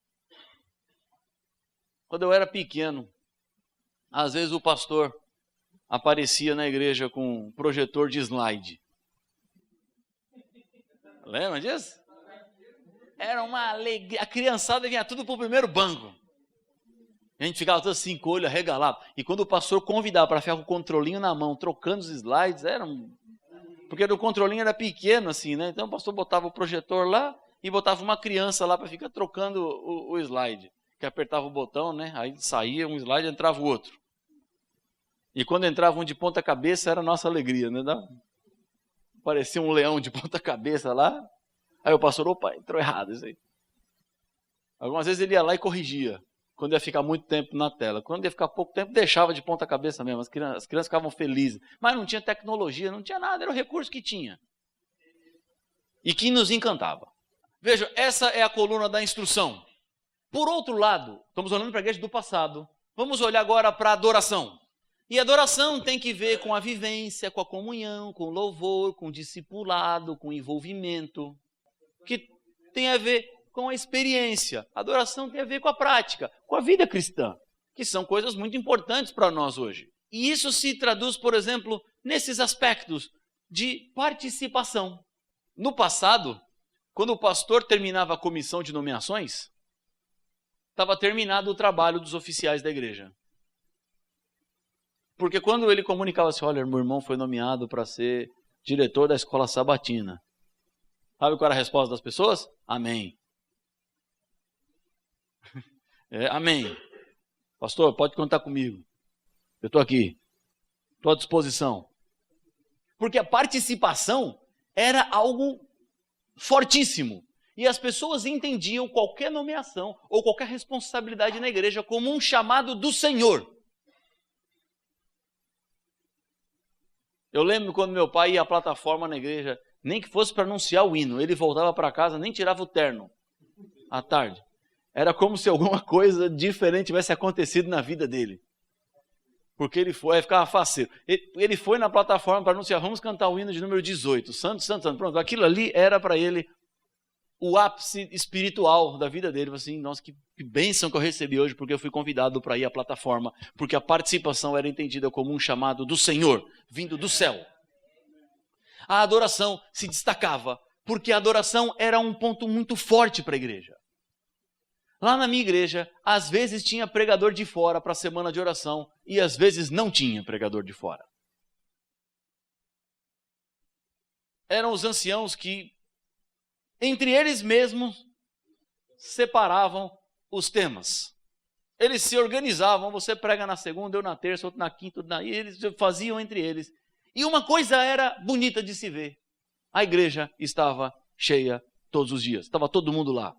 Quando eu era pequeno, às vezes o pastor aparecia na igreja com um projetor de slide. Lembra disso? Era uma alegria. A criançada vinha tudo para o primeiro banco. A gente ficava todo assim, com o olho arregalado. E quando o pastor convidava para ficar com o controlinho na mão, trocando os slides, porque o controlinho era pequeno assim, né? Então o pastor botava o projetor lá e botava uma criança lá para ficar trocando o slide. Que apertava o botão, né? Aí saía um slide e entrava o outro. E quando entrava um de ponta cabeça, era a nossa alegria, né? Parecia um leão de ponta cabeça lá. Aí o pastor, opa, entrou errado isso aí. Algumas vezes ele ia lá e corrigia, quando ia ficar muito tempo na tela. Quando ia ficar pouco tempo, deixava de ponta cabeça mesmo. As crianças ficavam felizes. Mas não tinha tecnologia, não tinha nada, era o recurso que tinha. E que nos encantava. Veja, essa é a coluna da instrução. Por outro lado, estamos olhando para a igreja do passado. Vamos olhar agora para a adoração. E adoração tem que ver com a vivência, com a comunhão, com o louvor, com o discipulado, com o envolvimento, que tem a ver com a experiência. A adoração tem a ver com a prática, com a vida cristã, que são coisas muito importantes para nós hoje. E isso se traduz, por exemplo, nesses aspectos de participação. No passado, quando o pastor terminava a comissão de nomeações, estava terminado o trabalho dos oficiais da igreja. Porque quando ele comunicava assim, olha, meu irmão foi nomeado para ser diretor da escola sabatina. Sabe qual era a resposta das pessoas? Amém. Amém. Pastor, pode contar comigo. Eu estou aqui. Estou à disposição. Porque a participação era algo fortíssimo. E as pessoas entendiam qualquer nomeação ou qualquer responsabilidade na igreja como um chamado do Senhor. Eu lembro quando meu pai ia à plataforma na igreja, nem que fosse para anunciar o hino, ele voltava para casa, nem tirava o terno à tarde. Era como se alguma coisa diferente tivesse acontecido na vida dele. Porque ele foi, aí ficava faceiro. Ele foi na plataforma para anunciar, vamos cantar o hino de número 18, Santo, Santo, Santo. Pronto, aquilo ali era para ele o ápice espiritual da vida dele. Assim, nossa, que bênção que eu recebi hoje, porque eu fui convidado para ir à plataforma, porque a participação era entendida como um chamado do Senhor, vindo do céu. A adoração se destacava, porque a adoração era um ponto muito forte para a igreja. Lá na minha igreja, às vezes tinha pregador de fora para a semana de oração, e às vezes não tinha pregador de fora. Eram os anciãos que, entre eles mesmos, separavam os temas. Eles se organizavam, você prega na segunda, eu na terça, outro na quinta, e eles faziam entre eles. E uma coisa era bonita de se ver. A igreja estava cheia todos os dias, estava todo mundo lá.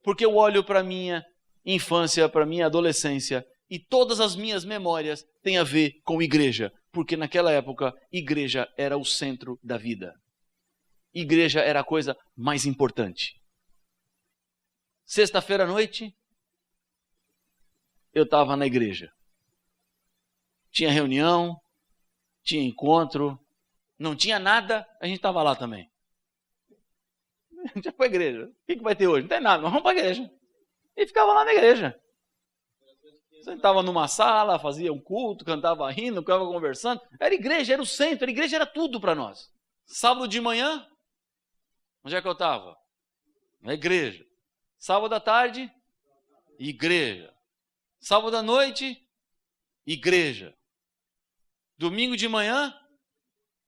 Porque eu olho para a minha infância, para a minha adolescência, E todas as minhas memórias têm a ver com igreja, porque naquela época, igreja era o centro da vida. Igreja era a coisa mais importante. Sexta-feira à noite, eu estava na igreja. Tinha reunião, tinha encontro, não tinha nada, a gente estava lá também. A gente ia para a igreja. O que vai ter hoje? Não tem nada, mas vamos para a igreja. E ficava lá na igreja. Sentava numa sala, fazia um culto, cantava rindo, ficava conversando. Era igreja, era o centro, a igreja era tudo para nós. Sábado de manhã, onde é que eu estava? Na igreja. Sábado à tarde, igreja. Sábado à noite, igreja. Domingo de manhã,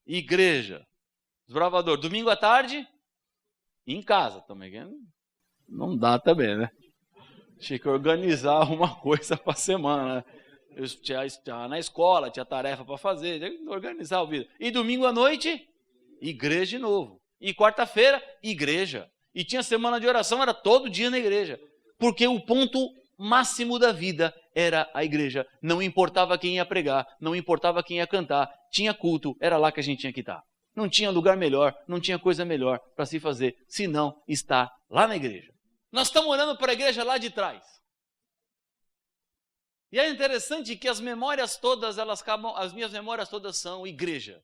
igreja. Desbravador. Domingo à tarde, em casa também. Não dá também, né? Tinha que organizar uma coisa para a semana, né? Eu tinha na escola, tinha tarefa para fazer, tinha que organizar o vida. E domingo à noite, igreja de novo. E quarta-feira, igreja. E tinha semana de oração, era todo dia na igreja. Porque o ponto máximo da vida era a igreja. Não importava quem ia pregar, não importava quem ia cantar. Tinha culto, era lá que a gente tinha que estar. Não tinha lugar melhor, não tinha coisa melhor para se fazer, senão estar lá na igreja. Nós estamos olhando para a igreja lá de trás. E é interessante que as memórias todas, as minhas memórias todas são igreja.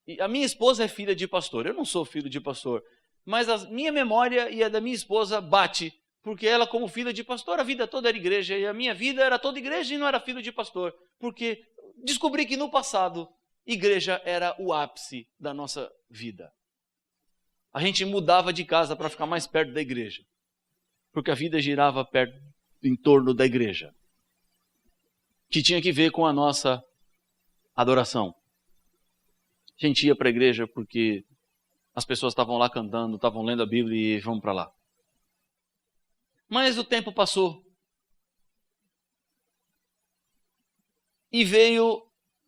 E a minha esposa é filha de pastor, eu não sou filho de pastor, mas a minha memória e a da minha esposa bate, porque ela como filha de pastor, a vida toda era igreja, e a minha vida era toda igreja e não era filho de pastor, porque descobri que no passado, igreja era o ápice da nossa vida. A gente mudava de casa para ficar mais perto da igreja, porque a vida girava em torno da igreja, que tinha que ver com a nossa adoração. A gente ia para a igreja porque as pessoas estavam lá cantando, estavam lendo a Bíblia e vamos para lá. Mas o tempo passou e veio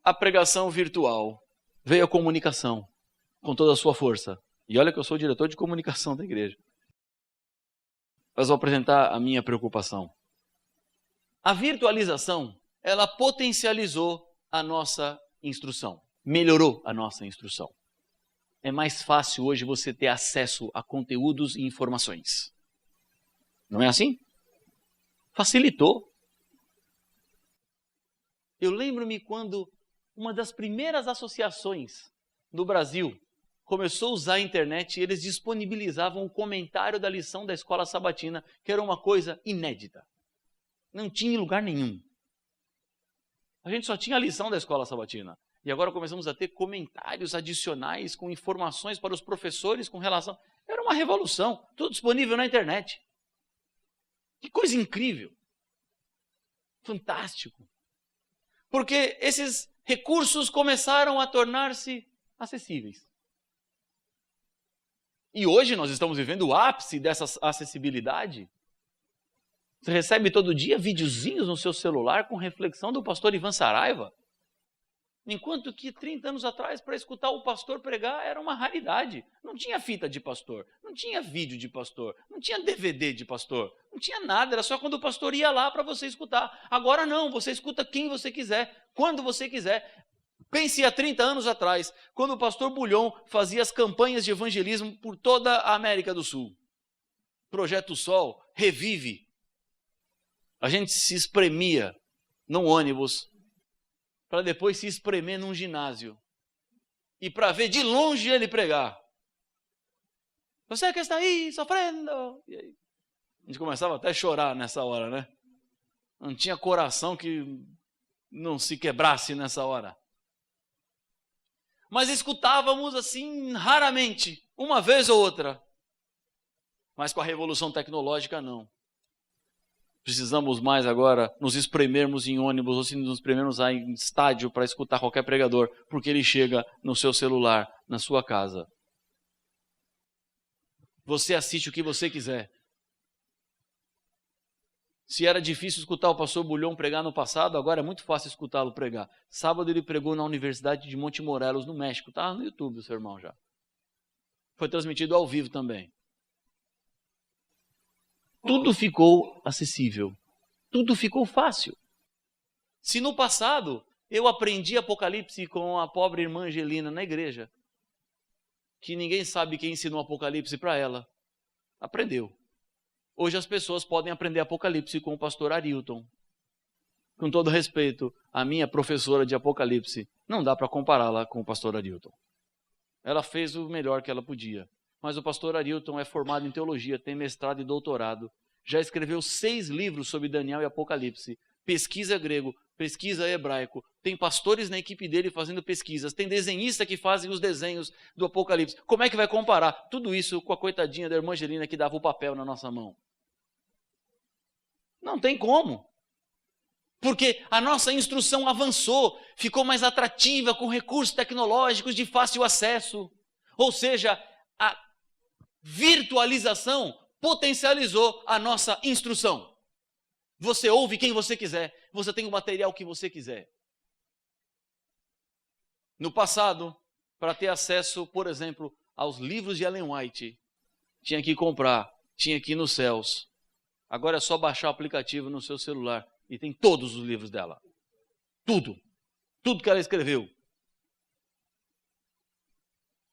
a pregação virtual, veio a comunicação com toda a sua força. E olha que eu sou o diretor de comunicação da igreja. Mas vou apresentar a minha preocupação. A virtualização, ela potencializou a nossa instrução, melhorou a nossa instrução. É mais fácil hoje você ter acesso a conteúdos e informações. Não é assim? Facilitou. Eu lembro-me quando uma das primeiras associações no Brasil começou a usar a internet e eles disponibilizavam um comentário da lição da escola sabatina, que era uma coisa inédita. Não tinha em lugar nenhum. A gente só tinha a lição da escola sabatina. E agora começamos a ter comentários adicionais com informações para os professores com relação... Era uma revolução, tudo disponível na internet. Que coisa incrível. Fantástico. Porque esses recursos começaram a tornar-se acessíveis. E hoje nós estamos vivendo o ápice dessa acessibilidade. Você recebe todo dia videozinhos no seu celular com reflexão do pastor Ivan Saraiva. Enquanto que 30 anos atrás, para escutar o pastor pregar, era uma raridade. Não tinha fita de pastor, não tinha vídeo de pastor, não tinha DVD de pastor, não tinha nada, era só quando o pastor ia lá para você escutar. Agora não, você escuta quem você quiser, quando você quiser. Pense há 30 anos atrás, quando o pastor Bulhon fazia as campanhas de evangelismo por toda a América do Sul. Projeto Sol, Revive. A gente se espremia num ônibus para depois se espremer num ginásio e para ver de longe ele pregar. Você que está aí sofrendo. E aí, a gente começava até a chorar nessa hora, né? Não tinha coração que não se quebrasse nessa hora. Mas escutávamos assim raramente, uma vez ou outra. Mas com a revolução tecnológica não. Precisamos mais agora nos espremermos em ônibus ou se nos espremermos em estádio para escutar qualquer pregador, porque ele chega no seu celular, na sua casa. Você assiste o que você quiser. Se era difícil escutar o pastor Bulhon pregar no passado, agora é muito fácil escutá-lo pregar. Sábado ele pregou na Universidade de Monte Morelos, no México. Está no YouTube o seu irmão já. Foi transmitido ao vivo também. Tudo ficou acessível. Tudo ficou fácil. Se no passado eu aprendi Apocalipse com a pobre irmã Angelina na igreja, que ninguém sabe quem ensinou Apocalipse para ela, aprendeu. Hoje as pessoas podem aprender Apocalipse com o pastor Arilton. Com todo respeito, a minha professora de Apocalipse, não dá para compará-la com o pastor Arilton. Ela fez o melhor que ela podia. Mas o pastor Arilton é formado em teologia, tem mestrado e doutorado, já escreveu 6 livros sobre Daniel e Apocalipse, pesquisa grego, pesquisa hebraico, tem pastores na equipe dele fazendo pesquisas, tem desenhistas que fazem os desenhos do Apocalipse. Como é que vai comparar tudo isso com a coitadinha da irmã Angelina que dava o papel na nossa mão? Não tem como. Porque a nossa instrução avançou, ficou mais atrativa com recursos tecnológicos de fácil acesso. Ou seja, a virtualização potencializou a nossa instrução. Você ouve quem você quiser, você tem o material que você quiser. No passado, para ter acesso, por exemplo, aos livros de Ellen White, tinha que comprar, tinha que ir nos céus. Agora é só baixar o aplicativo no seu celular e tem todos os livros dela. Tudo. Tudo que ela escreveu.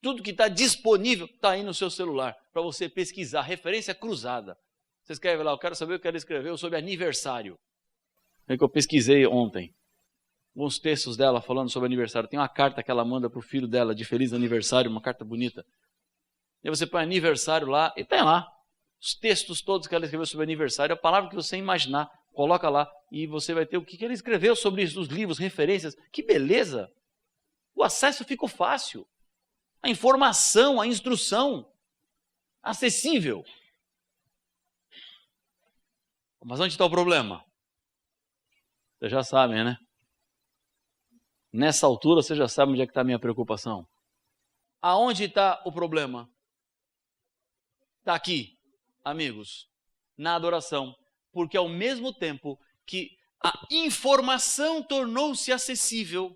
Tudo que está disponível está aí no seu celular para você pesquisar. Referência cruzada. Você escreve lá, eu quero saber o que ela escreveu sobre aniversário. É que eu pesquisei ontem. Alguns textos dela falando sobre aniversário. Tem uma carta que ela manda para o filho dela de feliz aniversário, uma carta bonita. E aí você põe aniversário lá e tem lá. Os textos todos que ela escreveu sobre aniversário, a palavra que você imaginar, coloca lá e você vai ter o que ela escreveu sobre isso, os livros, referências. Que beleza! O acesso ficou fácil. A informação, a instrução, acessível. Mas onde está o problema? Vocês já sabem, né? Nessa altura, vocês já sabem onde é que está a minha preocupação. Aonde está o problema? Está aqui, amigos, na adoração. Porque ao mesmo tempo que a informação tornou-se acessível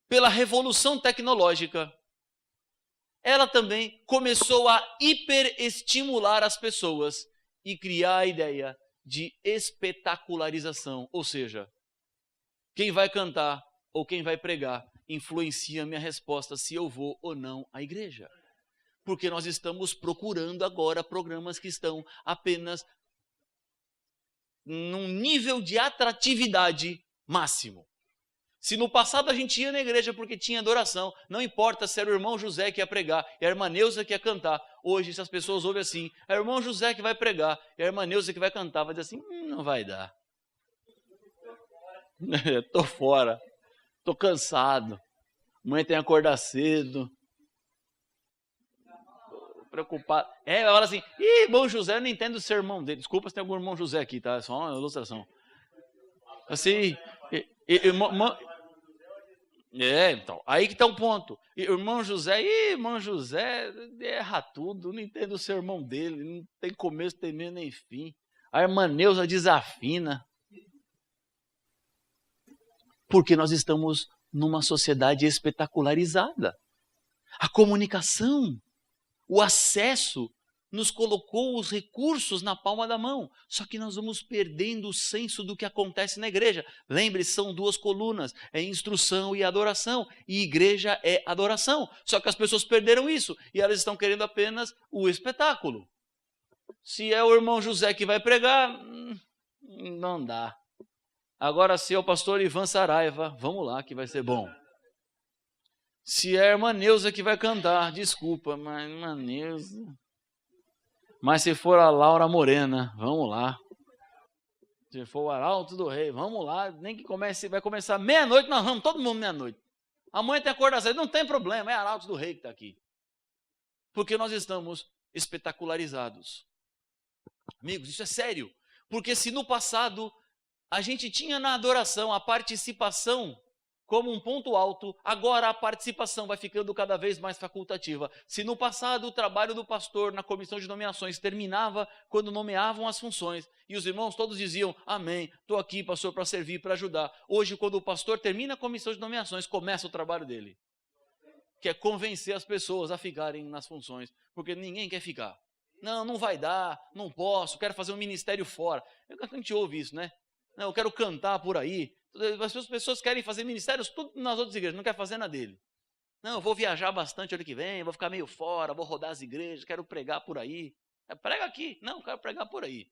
pela revolução tecnológica, ela também começou a hiperestimular as pessoas e criar a ideia de espetacularização. Ou seja, quem vai cantar ou quem vai pregar influencia a minha resposta se eu vou ou não à igreja. Porque nós estamos procurando agora programas que estão apenas num nível de atratividade máximo. Se no passado a gente ia na igreja porque tinha adoração, não importa se era o irmão José que ia pregar e a irmã Neuza que ia cantar. Hoje, se as pessoas ouvem assim, é o irmão José que vai pregar e a irmã Neuza que vai cantar, vai dizer assim, não vai dar. Estou fora, estou cansado, amanhã tem que acordar cedo. Preocupado. Vai falar assim, irmão José, eu não entendo o sermão dele. Desculpa se tem algum irmão José aqui, tá? É só uma ilustração. Assim, então, aí que está o ponto. Irmão José erra tudo, não entendo o sermão dele, não tem começo, tem meio nem fim. A irmã Neuza desafina. Porque nós estamos numa sociedade espetacularizada. A comunicação, o acesso nos colocou os recursos na palma da mão. Só que nós vamos perdendo o senso do que acontece na igreja. Lembre-se, são 2 colunas, é instrução e adoração. E igreja é adoração. Só que as pessoas perderam isso e elas estão querendo apenas o espetáculo. Se é o irmão José que vai pregar, não dá. Agora, se é o pastor Ivan Saraiva, vamos lá que vai ser bom. Se é a irmã Neuza que vai cantar, desculpa, mas irmã Neuza... Mas se for a Laura Morena, vamos lá. Se for o Arauto do Rei, vamos lá. Nem que comece, vai começar meia-noite, nós vamos, todo mundo meia-noite. Amanhã tem acordar cedo, não tem problema, é Arauto do Rei que está aqui. Porque nós estamos espetacularizados. Amigos, isso é sério. Porque se no passado a gente tinha na adoração a participação como um ponto alto, agora a participação vai ficando cada vez mais facultativa. Se no passado o trabalho do pastor na comissão de nomeações terminava quando nomeavam as funções, e os irmãos todos diziam, amém, estou aqui, pastor, para servir, para ajudar. Hoje, quando o pastor termina a comissão de nomeações, começa o trabalho dele, que é convencer as pessoas a ficarem nas funções, porque ninguém quer ficar. Não, não vai dar, não posso, quero fazer um ministério fora. A gente ouve isso, né? Não, eu quero cantar por aí. As pessoas querem fazer ministérios tudo nas outras igrejas, não quer fazer na dele. Não, eu vou viajar bastante ano que vem, vou ficar meio fora, vou rodar as igrejas, quero pregar por aí. Prega aqui. Não, quero pregar por aí.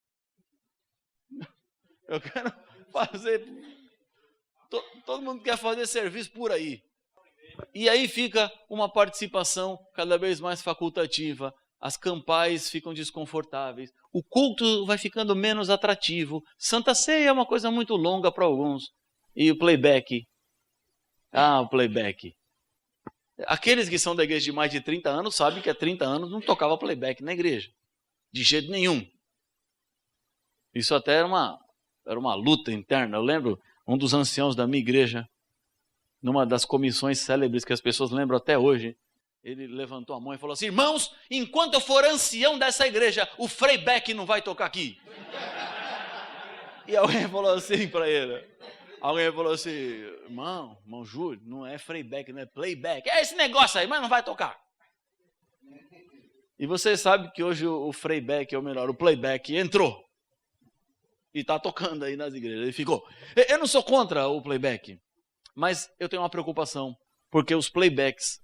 Eu quero fazer... Todo mundo quer fazer serviço por aí. E aí fica uma participação cada vez mais facultativa. As campais ficam desconfortáveis. O culto vai ficando menos atrativo. Santa Ceia é uma coisa muito longa para alguns. E o playback? Ah, o playback. Aqueles que são da igreja de mais de 30 anos sabem que há 30 anos não tocava playback na igreja. De jeito nenhum. Isso até era uma luta interna. Eu lembro um dos anciãos da minha igreja, numa das comissões célebres que as pessoas lembram até hoje, ele levantou a mão e falou assim: irmãos, enquanto eu for ancião dessa igreja, o Frei Beck não vai tocar aqui. E alguém falou assim para ele, irmão Júlio, não é Frei Beck, não é playback, é esse negócio aí, mas não vai tocar. E você sabe que hoje o Frei Beck, ou melhor, o playback entrou. E está tocando aí nas igrejas, ele ficou. Eu não sou contra o playback, mas eu tenho uma preocupação, porque os playbacks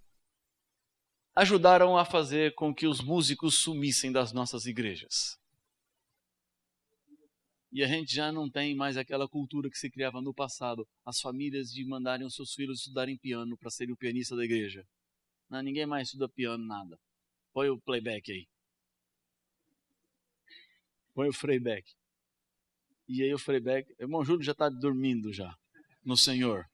ajudaram a fazer com que os músicos sumissem das nossas igrejas. E a gente já não tem mais aquela cultura que se criava no passado, as famílias de mandarem os seus filhos estudarem piano para serem o pianista da igreja. Não, ninguém mais estuda piano, nada. Põe o playback aí. Põe o Frei Beck. E aí o Frei Beck, o irmão Júlio já está dormindo já, no Senhor.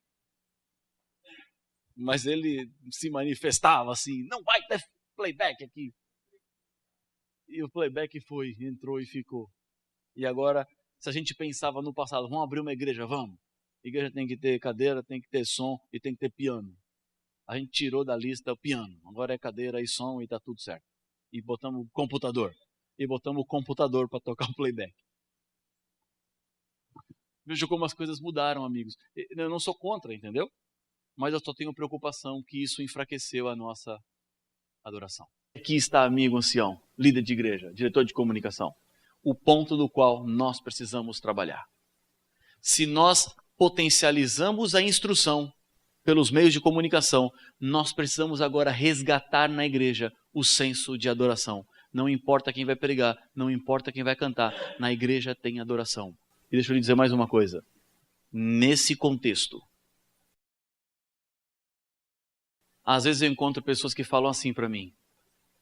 Mas ele se manifestava assim, não vai ter playback aqui. E o playback foi, entrou e ficou. E agora, se a gente pensava no passado, vamos abrir uma igreja, vamos. A igreja tem que ter cadeira, tem que ter som e tem que ter piano. A gente tirou da lista o piano. Agora é cadeira e som e está tudo certo. E botamos o computador. E botamos o computador para tocar o playback. Veja como as coisas mudaram, amigos. Eu não sou contra, entendeu? Mas eu só tenho preocupação que isso enfraqueceu a nossa adoração. Aqui está, amigo ancião, líder de igreja, diretor de comunicação, o ponto do qual nós precisamos trabalhar. Se nós potencializamos a instrução pelos meios de comunicação, nós precisamos agora resgatar na igreja o senso de adoração. Não importa quem vai pregar, não importa quem vai cantar, na igreja tem adoração. E deixa eu lhe dizer mais uma coisa. Nesse contexto, às vezes eu encontro pessoas que falam assim para mim: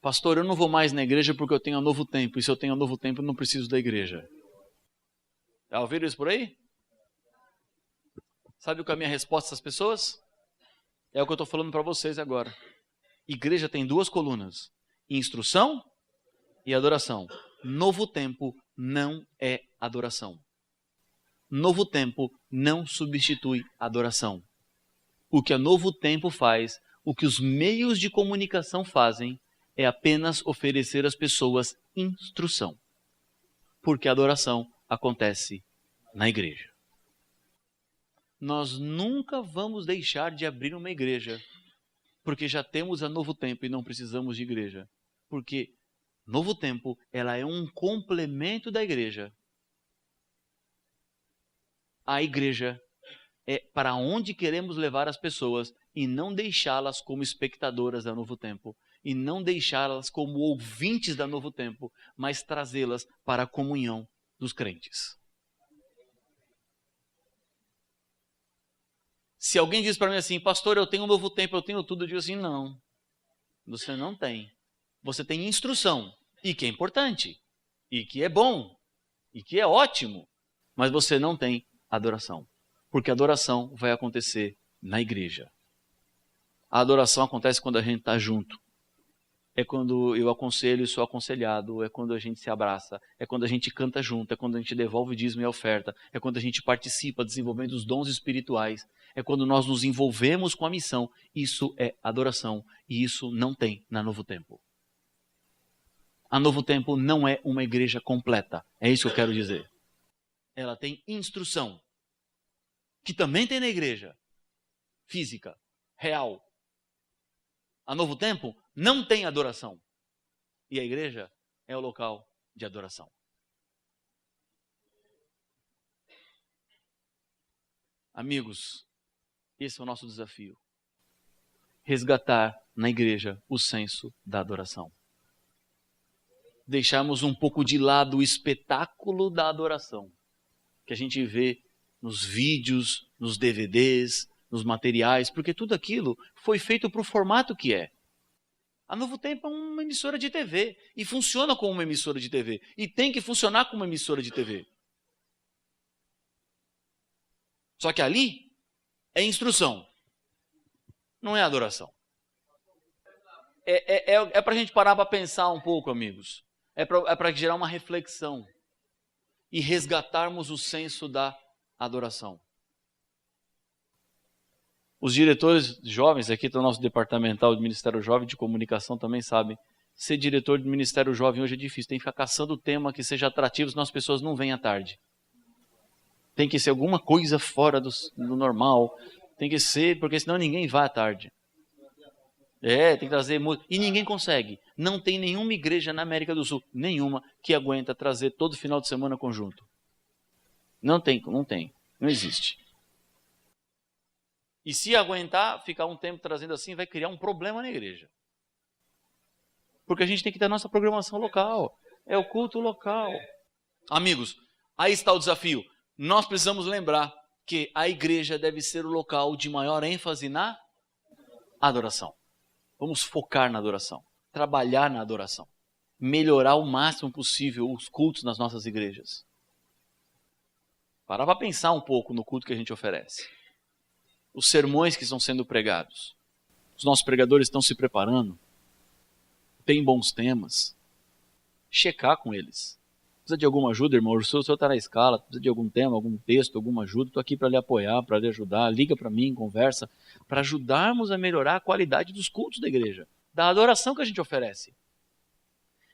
pastor, eu não vou mais na igreja porque eu tenho um novo tempo. E se eu tenho um novo tempo, eu não preciso da igreja. Já ouviram isso por aí? Sabe qual é a minha resposta a essas pessoas? É o que eu estou falando para vocês agora. Igreja tem duas colunas: instrução e adoração. Novo tempo não é adoração. Novo tempo não substitui adoração. O que a Novo Tempo faz, o que os meios de comunicação fazem, é apenas oferecer às pessoas instrução. Porque a adoração acontece na igreja. Nós nunca vamos deixar de abrir uma igreja, porque já temos a Novo Tempo e não precisamos de igreja. Porque Novo Tempo, ela é um complemento da igreja. A igreja é para onde queremos levar as pessoas e não deixá-las como espectadoras da Novo Tempo e não deixá-las como ouvintes da Novo Tempo, mas trazê-las para a comunhão dos crentes. Se alguém diz para mim assim: pastor, eu tenho um Novo Tempo, eu tenho tudo, eu digo assim: não, você não tem. Você tem instrução, e que é importante, e que é bom, e que é ótimo, mas você não tem adoração. Porque a adoração vai acontecer na igreja. A adoração acontece quando a gente está junto. É quando eu aconselho e sou aconselhado. É quando a gente se abraça. É quando a gente canta junto. É quando a gente devolve o dízimo e a oferta. É quando a gente participa desenvolvendo os dons espirituais. É quando nós nos envolvemos com a missão. Isso é adoração. E isso não tem na Novo Tempo. A Novo Tempo não é uma igreja completa. É isso que eu quero dizer. Ela tem instrução, que também tem na igreja, física, real. A Novo Tempo não tem adoração. E a igreja é o local de adoração. Amigos, esse é o nosso desafio. Resgatar na igreja o senso da adoração. Deixarmos um pouco de lado o espetáculo da adoração, que a gente vê nos vídeos, nos DVDs, nos materiais, porque tudo aquilo foi feito para o formato que é. A Novo Tempo é uma emissora de TV e funciona como uma emissora de TV e tem que funcionar como uma emissora de TV. Só que ali é instrução, não é adoração. É para a gente parar para pensar um pouco, amigos. É para gerar uma reflexão e resgatarmos o senso da adoração. Os diretores jovens aqui do nosso departamental de Ministério Jovem de Comunicação também sabem. Ser diretor de Ministério Jovem hoje é difícil. Tem que ficar caçando tema que seja atrativo, senão as pessoas não vêm à tarde. Tem que ser alguma coisa fora do normal. Tem que ser, porque senão ninguém vai à tarde. Tem que trazer música. E ninguém consegue. Não tem nenhuma igreja na América do Sul, nenhuma, que aguenta trazer todo final de semana conjunto. Não tem. Não existe. E se aguentar, ficar um tempo trazendo assim, vai criar um problema na igreja. Porque a gente tem que ter a nossa programação local. É o culto local. Amigos, aí está o desafio. Nós precisamos lembrar que a igreja deve ser o local de maior ênfase na adoração. Vamos focar na adoração. Trabalhar na adoração. Melhorar o máximo possível os cultos nas nossas igrejas. Parar para pensar um pouco no culto que a gente oferece. Os sermões que estão sendo pregados. Os nossos pregadores estão se preparando. Tem bons temas. Checar com eles. Precisa de alguma ajuda, irmão? O senhor está na escala, precisa de algum tema, algum texto, alguma ajuda. Estou aqui para lhe apoiar, para lhe ajudar. Liga para mim, conversa. Para ajudarmos a melhorar a qualidade dos cultos da igreja. Da adoração que a gente oferece.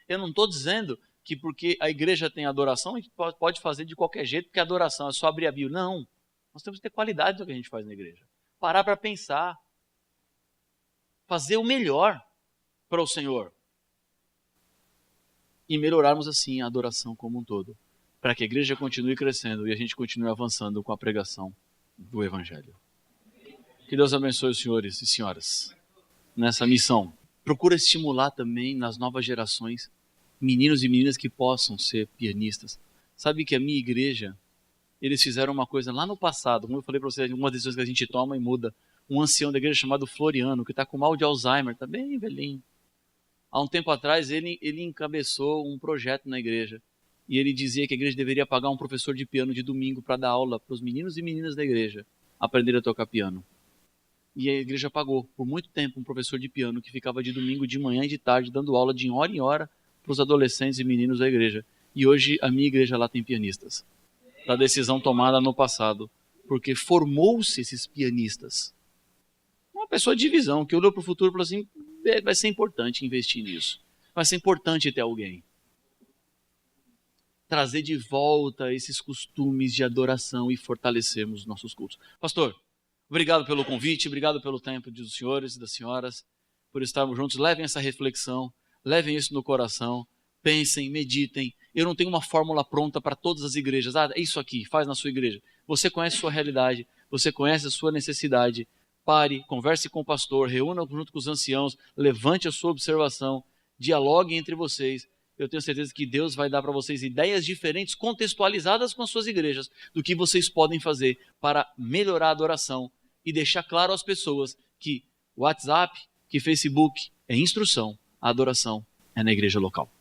Eu não estou dizendo que porque a igreja tem adoração, a gente pode fazer de qualquer jeito, porque a adoração é só abrir a Bíblia. Não. Nós temos que ter qualidade do que a gente faz na igreja. Parar para pensar. Fazer o melhor para o Senhor. E melhorarmos assim a adoração como um todo. Para que a igreja continue crescendo e a gente continue avançando com a pregação do Evangelho. Que Deus abençoe os senhores e senhoras nessa missão. Procura estimular também nas novas gerações meninos e meninas que possam ser pianistas. Sabe que a minha igreja, eles fizeram uma coisa lá no passado, como eu falei para vocês, uma das decisões que a gente toma e muda. Um ancião da igreja chamado Floriano, que está com mal de Alzheimer, está bem velhinho. Há um tempo atrás, ele encabeçou um projeto na igreja. E ele dizia que a igreja deveria pagar um professor de piano de domingo para dar aula para os meninos e meninas da igreja aprender a tocar piano. E a igreja pagou, por muito tempo, um professor de piano que ficava de domingo, de manhã e de tarde, dando aula de hora em hora para os adolescentes e meninos da igreja. E hoje a minha igreja lá tem pianistas. Da decisão tomada no passado, porque formou-se esses pianistas. Uma pessoa de visão, que olhou para o futuro e falou assim, vai ser importante investir nisso. Vai ser importante ter alguém. Trazer de volta esses costumes de adoração e fortalecermos os nossos cultos. Pastor, obrigado pelo convite, obrigado pelo tempo dos senhores e das senhoras, por estarmos juntos. Levem essa reflexão, levem isso no coração, pensem, meditem. Eu não tenho uma fórmula pronta para todas as igrejas. É isso aqui, faz na sua igreja. Você conhece a sua realidade, você conhece a sua necessidade. Pare, converse com o pastor, reúna junto com os anciãos, levante a sua observação, dialogue entre vocês. Eu tenho certeza que Deus vai dar para vocês ideias diferentes, contextualizadas com as suas igrejas, do que vocês podem fazer para melhorar a adoração e deixar claro às pessoas que WhatsApp, que Facebook é instrução, a adoração é na igreja local.